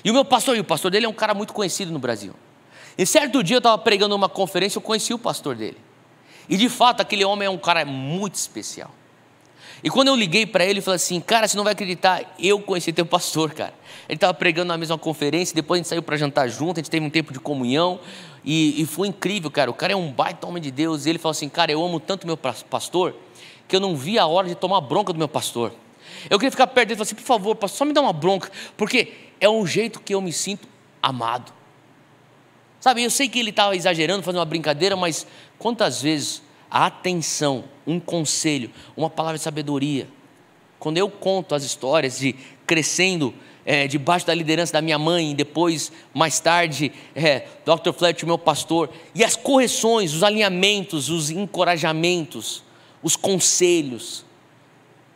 E o pastor dele é um cara muito conhecido no Brasil. E certo dia eu estava pregando numa conferência, eu conheci o pastor dele. E de fato, aquele homem é um cara muito especial. E quando eu liguei para ele, falei assim, cara, você não vai acreditar, eu conheci teu pastor, cara. Ele estava pregando na mesma conferência, depois a gente saiu para jantar junto, a gente teve um tempo de comunhão, e foi incrível, cara. O cara é um baita homem de Deus. E ele falou assim, cara, eu amo tanto meu pastor, que eu não vi a hora de tomar bronca do meu pastor. Eu queria ficar perto dele e falar assim, por favor, pastor, só me dá uma bronca, porque é um jeito que eu me sinto amado. Sabe, eu sei que ele estava exagerando, fazendo uma brincadeira, mas quantas vezes a atenção, um conselho, uma palavra de sabedoria, quando eu conto as histórias de crescendo debaixo da liderança da minha mãe, e depois, mais tarde, Dr. Fletcher, meu pastor, e as correções, os alinhamentos, os encorajamentos, os conselhos,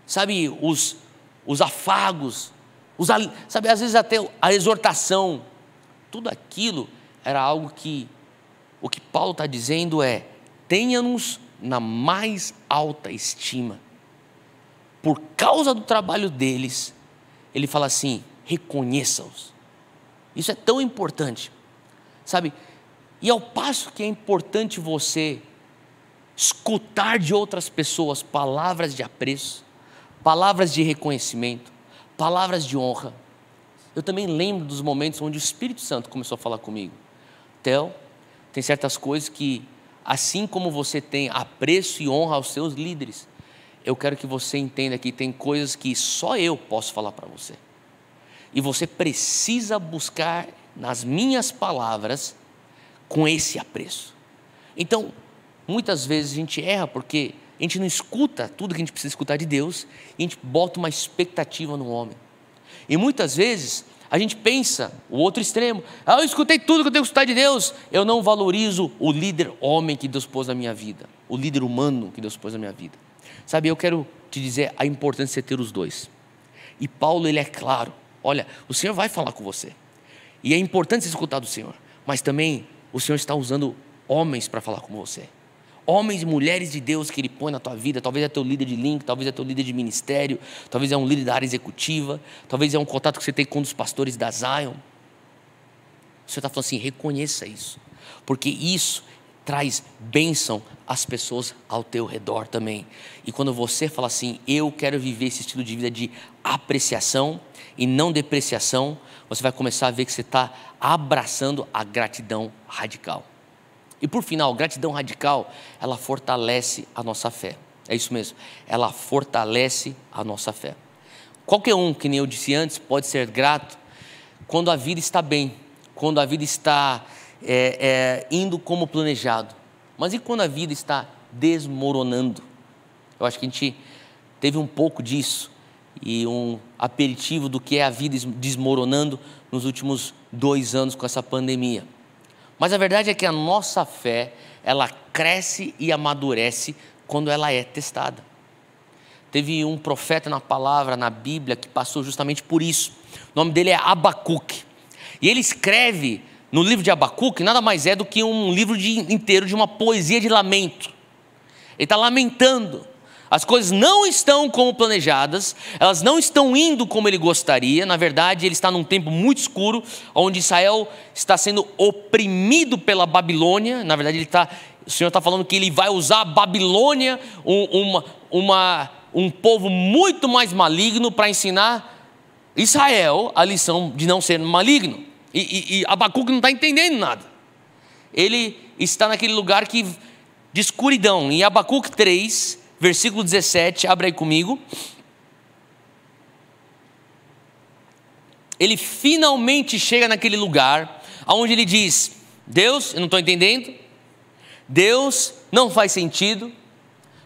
sabe, os afagos, sabe, às vezes até a exortação, tudo aquilo era algo que, o que Paulo está dizendo é, tenha-nos na mais alta estima. Por causa do trabalho deles, ele fala assim, reconheça-os. Isso é tão importante, sabe? E ao passo que é importante você escutar de outras pessoas palavras de apreço, palavras de reconhecimento, palavras de honra. Eu também lembro dos momentos onde o Espírito Santo começou a falar comigo. Theo, tem certas coisas que, assim como você tem apreço e honra aos seus líderes, eu quero que você entenda que tem coisas que só eu posso falar para você. E você precisa buscar nas minhas palavras com esse apreço. Então, muitas vezes a gente erra porque a gente não escuta tudo que a gente precisa escutar de Deus e a gente bota uma expectativa no homem. E muitas vezes a gente pensa, o outro extremo, eu escutei tudo que eu tenho que escutar de Deus, eu não valorizo o líder homem que Deus pôs na minha vida, o líder humano que Deus pôs na minha vida. Sabe, eu quero te dizer a importância de você ter os dois. E Paulo, ele é claro, olha, o Senhor vai falar com você. E é importante você escutar do Senhor, mas também o Senhor está usando homens para falar com você. Homens e mulheres de Deus que Ele põe na tua vida, talvez é teu líder de link, talvez é teu líder de ministério, talvez é um líder da área executiva, talvez é um contato que você tem com um dos pastores da Zion. O Senhor está falando assim, reconheça isso, porque isso traz bênção às pessoas ao teu redor também. E quando você fala assim, eu quero viver esse estilo de vida de apreciação e não depreciação, você vai começar a ver que você está abraçando a gratidão radical. E por final, gratidão radical, ela fortalece a nossa fé. É isso mesmo, ela fortalece a nossa fé. Qualquer um, que nem eu disse antes, pode ser grato quando a vida está bem, quando a vida está indo como planejado. Mas e quando a vida está desmoronando? Eu acho que a gente teve um pouco disso e um aperitivo do que é a vida desmoronando nos últimos 2 anos com essa pandemia. Mas a verdade é que a nossa fé, ela cresce e amadurece quando ela é testada. Teve um profeta na palavra, na Bíblia, que passou justamente por isso. O nome dele é Abacuque. E ele escreve no livro de Abacuque, nada mais é do que um livro inteiro de uma poesia de lamento. Ele está lamentando. As coisas não estão como planejadas, elas não estão indo como ele gostaria. Na verdade, ele está num tempo muito escuro, onde Israel está sendo oprimido pela Babilônia. Na verdade, o Senhor está falando que ele vai usar a Babilônia, um povo muito mais maligno, para ensinar Israel a lição de não ser maligno. E Abacuque não está entendendo nada. Ele está naquele lugar de escuridão. Em Abacuque 3... versículo 17, abre aí comigo. Ele finalmente chega naquele lugar onde ele diz, Deus, eu não estou entendendo, Deus, não faz sentido,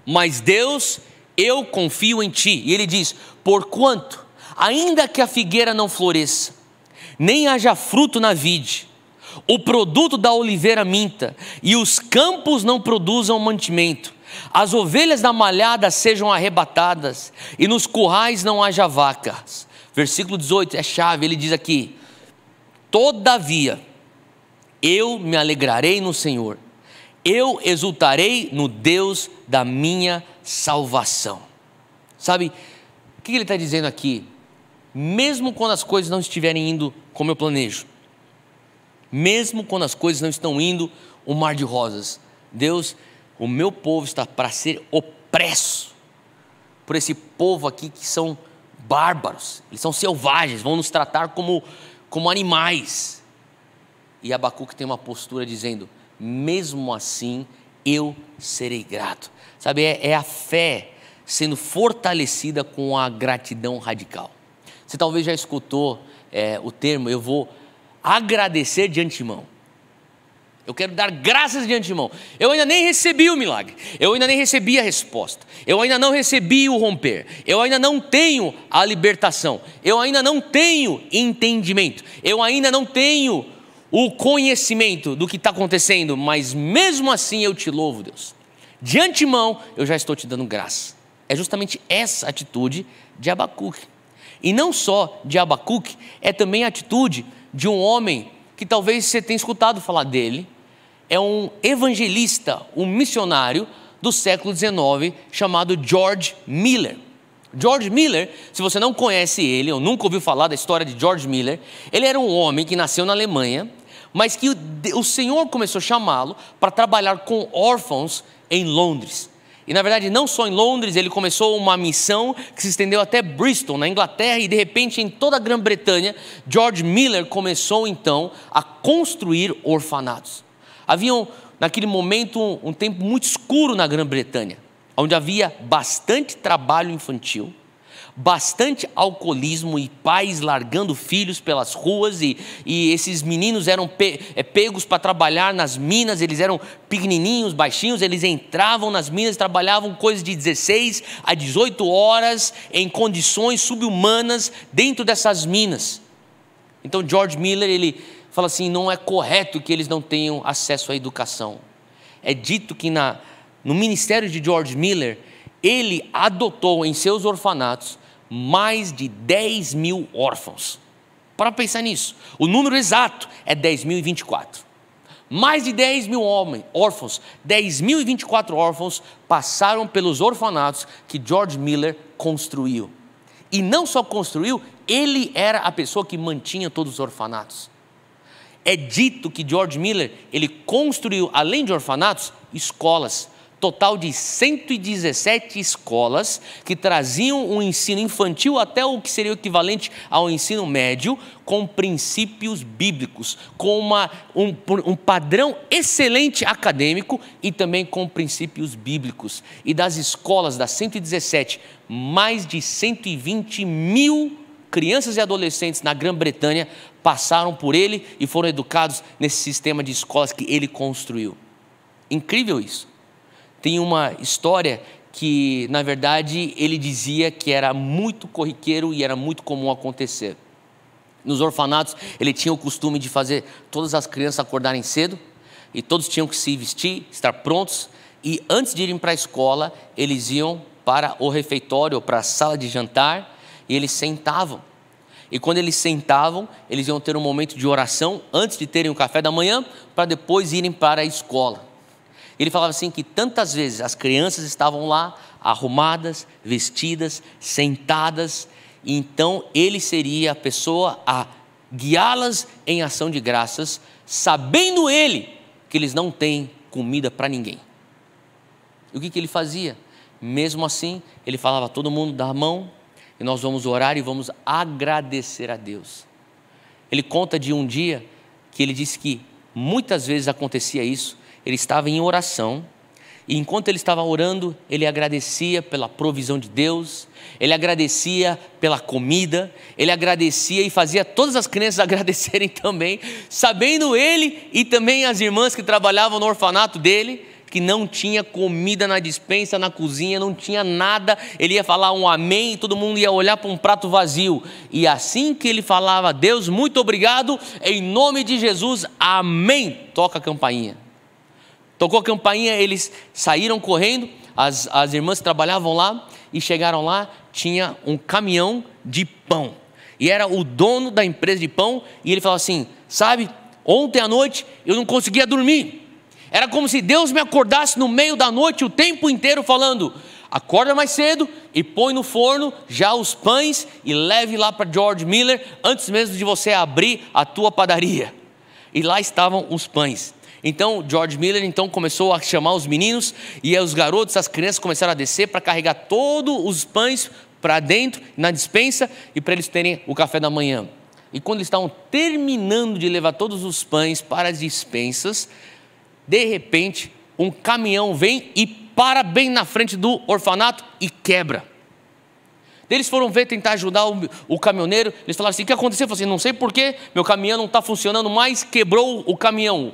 mas Deus, eu confio em Ti. E ele diz, porquanto, ainda que a figueira não floresça, nem haja fruto na vide, o produto da oliveira minta, e os campos não produzam mantimento, as ovelhas da malhada sejam arrebatadas, e nos currais não haja vacas. Versículo 18 é chave, ele diz aqui, todavia, eu me alegrarei no Senhor, eu exultarei no Deus da minha salvação. Sabe, o que ele está dizendo aqui? Mesmo quando as coisas não estiverem indo como eu planejo, mesmo quando as coisas não estão indo um mar de rosas, Deus, o meu povo está para ser opresso por esse povo aqui que são bárbaros, eles são selvagens, vão nos tratar como animais. E Abacuque tem uma postura dizendo, mesmo assim eu serei grato. Sabe, é a fé sendo fortalecida com a gratidão radical. Você talvez já escutou o termo, eu vou agradecer de antemão. Eu quero dar graças de antemão. Eu ainda nem recebi o milagre, eu ainda nem recebi a resposta, eu ainda não recebi o romper, eu ainda não tenho a libertação, eu ainda não tenho entendimento, eu ainda não tenho o conhecimento do que está acontecendo, mas mesmo assim eu te louvo, Deus. De antemão, eu já estou te dando graça. É justamente essa atitude de Abacuque. E não só de Abacuque, é também a atitude de um homem que talvez você tenha escutado falar dele. É um evangelista, um missionário do século XIX, chamado George Miller. George Miller, se você não conhece ele, ou nunca ouviu falar da história de George Miller, ele era um homem que nasceu na Alemanha, mas que o Senhor começou a chamá-lo para trabalhar com órfãos em Londres. E na verdade não só em Londres, ele começou uma missão que se estendeu até Bristol, na Inglaterra, e de repente em toda a Grã-Bretanha, George Miller começou então a construir orfanatos. Haviam naquele momento um tempo muito escuro na Grã-Bretanha, onde havia bastante trabalho infantil, bastante alcoolismo e pais largando filhos pelas ruas, e esses meninos eram pegos para trabalhar nas minas. Eles eram pequenininhos, baixinhos, eles entravam nas minas, trabalhavam coisas de 16 a 18 horas em condições subhumanas dentro dessas minas. Então George Miller, ele fala assim, não é correto que eles não tenham acesso à educação. É dito que no ministério de George Miller, ele adotou em seus orfanatos mais de 10 mil órfãos. Para pensar nisso, o número exato é 10.024. Mais de 10 mil órfãos, 10.024 órfãos passaram pelos orfanatos que George Miller construiu. E não só construiu, ele era a pessoa que mantinha todos os orfanatos. É dito que George Miller, ele construiu, além de orfanatos, escolas. Total de 117 escolas que traziam um ensino infantil até o que seria o equivalente ao ensino médio, com princípios bíblicos, com um padrão excelente acadêmico e também com princípios bíblicos. E das escolas, das 117, mais de 120 mil crianças e adolescentes na Grã-Bretanha passaram por ele e foram educados nesse sistema de escolas que ele construiu. Incrível isso. Tem uma história que, na verdade, ele dizia que era muito corriqueiro e era muito comum acontecer. Nos orfanatos, ele tinha o costume de fazer todas as crianças acordarem cedo, e todos tinham que se vestir, estar prontos, e antes de irem para a escola, eles iam para o refeitório, ou para a sala de jantar, e eles sentavam. E quando eles sentavam, eles iam ter um momento de oração, antes de terem o café da manhã, para depois irem para a escola. Ele falava assim que tantas vezes as crianças estavam lá, arrumadas, vestidas, sentadas, e então ele seria a pessoa a guiá-las em ação de graças, sabendo ele que eles não têm comida para ninguém. E o que ele fazia? Mesmo assim, ele falava, todo mundo dá a mão, e nós vamos orar e vamos agradecer a Deus. Ele conta de um dia que ele disse que muitas vezes acontecia isso. Ele estava em oração, e enquanto ele estava orando, ele agradecia pela provisão de Deus, ele agradecia pela comida, ele agradecia e fazia todas as crianças agradecerem também, sabendo ele e também as irmãs que trabalhavam no orfanato dele, que não tinha comida na despensa, na cozinha, não tinha nada. Ele ia falar um amém e todo mundo ia olhar para um prato vazio. E assim que ele falava, Deus, muito obrigado, em nome de Jesus, amém, toca a campainha. Tocou a campainha, eles saíram correndo, as irmãs que trabalhavam lá, e chegaram lá, tinha um caminhão de pão. E era o dono da empresa de pão, e ele falou assim, sabe, ontem à noite eu não conseguia dormir. Era como se Deus me acordasse no meio da noite o tempo inteiro falando, acorda mais cedo e põe no forno já os pães e leve lá para George Miller antes mesmo de você abrir a tua padaria. E lá estavam os pães. Então George Miller começou a chamar os meninos e os garotos, as crianças começaram a descer para carregar todos os pães para dentro, na despensa, e para eles terem o café da manhã. E quando eles estavam terminando de levar todos os pães para as dispensas, de repente um caminhão vem e para bem na frente do orfanato e quebra. Eles foram tentar ajudar o caminhoneiro. Eles falaram assim, o que aconteceu? Eu falei assim, não sei porquê, meu caminhão não está funcionando mais, quebrou o caminhão.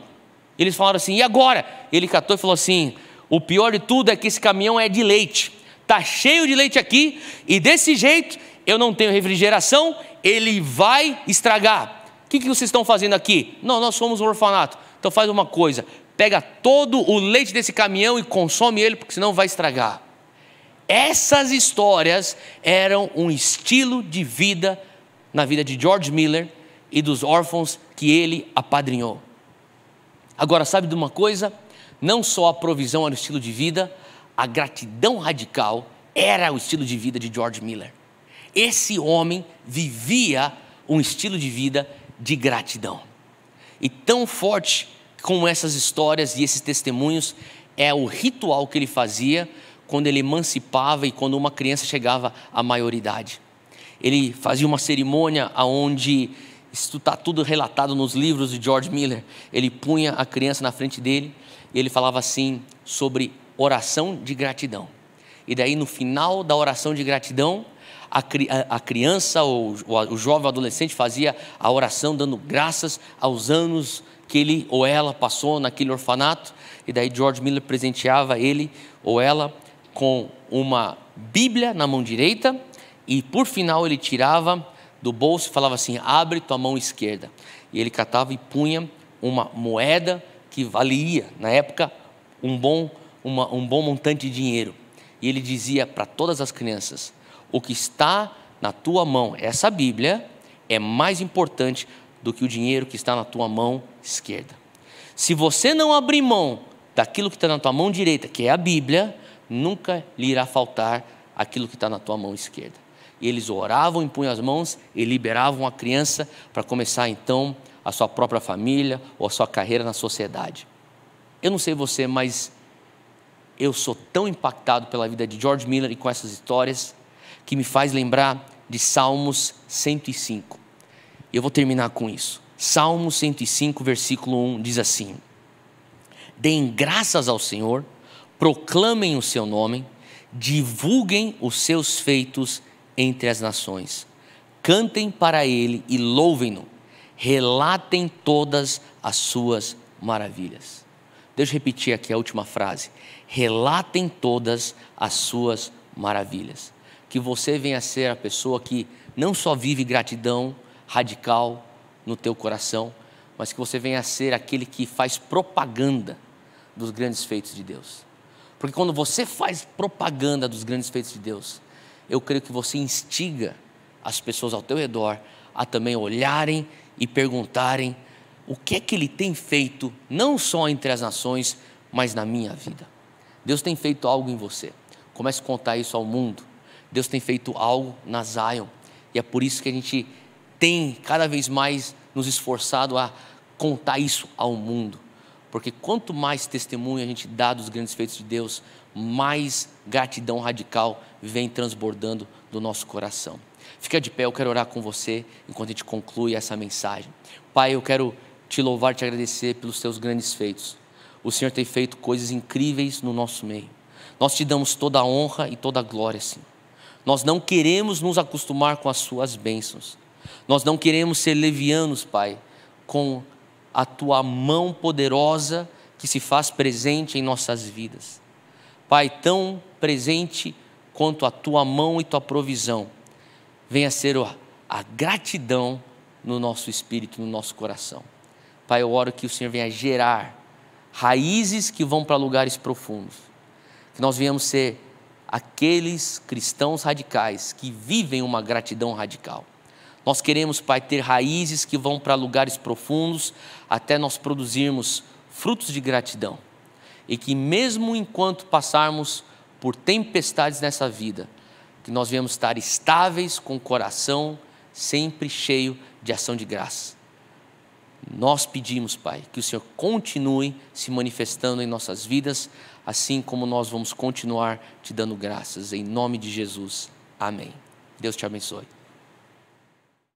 Eles falaram assim, e agora? Ele catou e falou assim, o pior de tudo é que esse caminhão é de leite, está cheio de leite aqui, e desse jeito eu não tenho refrigeração, ele vai estragar. O que vocês estão fazendo aqui? Não, nós somos um orfanato. Então faz uma coisa, pega todo o leite desse caminhão e consome ele, porque senão vai estragar. Essas histórias eram um estilo de vida na vida de George Miller e dos órfãos que ele apadrinhou. Agora, sabe de uma coisa? Não só a provisão era o estilo de vida, a gratidão radical era o estilo de vida de George Miller. Esse homem vivia um estilo de vida de gratidão. E tão forte como essas histórias e esses testemunhos é o ritual que ele fazia quando ele emancipava e quando uma criança chegava à maioridade. Ele fazia uma cerimônia onde, isso está tudo relatado nos livros de George Miller, ele punha a criança na frente dele e ele falava assim sobre oração de gratidão. E daí no final da oração de gratidão, a criança ou o jovem, o adolescente fazia a oração dando graças aos anos que ele ou ela passou naquele orfanato. E daí George Miller presenteava ele ou ela com uma Bíblia na mão direita e por final ele tirava do bolso e falava assim: abre tua mão esquerda. E ele catava e punha uma moeda que valia na época um bom montante de dinheiro. E ele dizia para todas as crianças: o que está na tua mão, essa Bíblia, é mais importante do que o dinheiro que está na tua mão esquerda. Se você não abrir mão daquilo que está na tua mão direita, que é a Bíblia, nunca lhe irá faltar aquilo que está na tua mão esquerda. E eles oravam, impunham as mãos e liberavam a criança para começar então a sua própria família ou a sua carreira na sociedade. Eu não sei você, mas eu sou tão impactado pela vida de George Miller e com essas histórias que me faz lembrar de Salmos 105. E eu vou terminar com isso. Salmos 105, versículo 1 diz assim: deem graças ao Senhor, proclamem o seu nome, divulguem os seus feitos entre as nações, cantem para ele e louvem-no, relatem todas as suas maravilhas. Deixa eu repetir aqui a última frase: relatem todas as suas maravilhas. Que você venha a ser a pessoa que não só vive gratidão radical no teu coração, mas que você venha a ser aquele que faz propaganda dos grandes feitos de Deus. Porque quando você faz propaganda dos grandes feitos de Deus, eu creio que você instiga as pessoas ao teu redor a também olharem e perguntarem: o que é que Ele tem feito, não só entre as nações, mas na minha vida? Deus tem feito algo em você. Comece a contar isso ao mundo. Deus tem feito algo na Zion. E é por isso que a gente tem cada vez mais nos esforçado a contar isso ao mundo. Porque quanto mais testemunho a gente dá dos grandes feitos de Deus, mais gratidão radical vem transbordando do nosso coração. Fica de pé, eu quero orar com você enquanto a gente conclui essa mensagem. Pai, eu quero te louvar e te agradecer pelos teus grandes feitos. O Senhor tem feito coisas incríveis no nosso meio. Nós te damos toda a honra e toda a glória, Senhor. Nós não queremos nos acostumar com as suas bênçãos. Nós não queremos ser levianos, Pai, com a tua mão poderosa que se faz presente em nossas vidas. Pai, tão presente quanto a tua mão e tua provisão, venha ser a gratidão no nosso espírito, no nosso coração. Pai, eu oro que o Senhor venha gerar raízes que vão para lugares profundos. Que nós venhamos ser aqueles cristãos radicais que vivem uma gratidão radical. Nós queremos, Pai, ter raízes que vão para lugares profundos até nós produzirmos frutos de gratidão. E que mesmo enquanto passarmos por tempestades nessa vida, que nós venhamos estar estáveis com o coração sempre cheio de ação de graça. Nós pedimos, Pai, que o Senhor continue se manifestando em nossas vidas, assim como nós vamos continuar te dando graças. Em nome de Jesus. Amém. Deus te abençoe.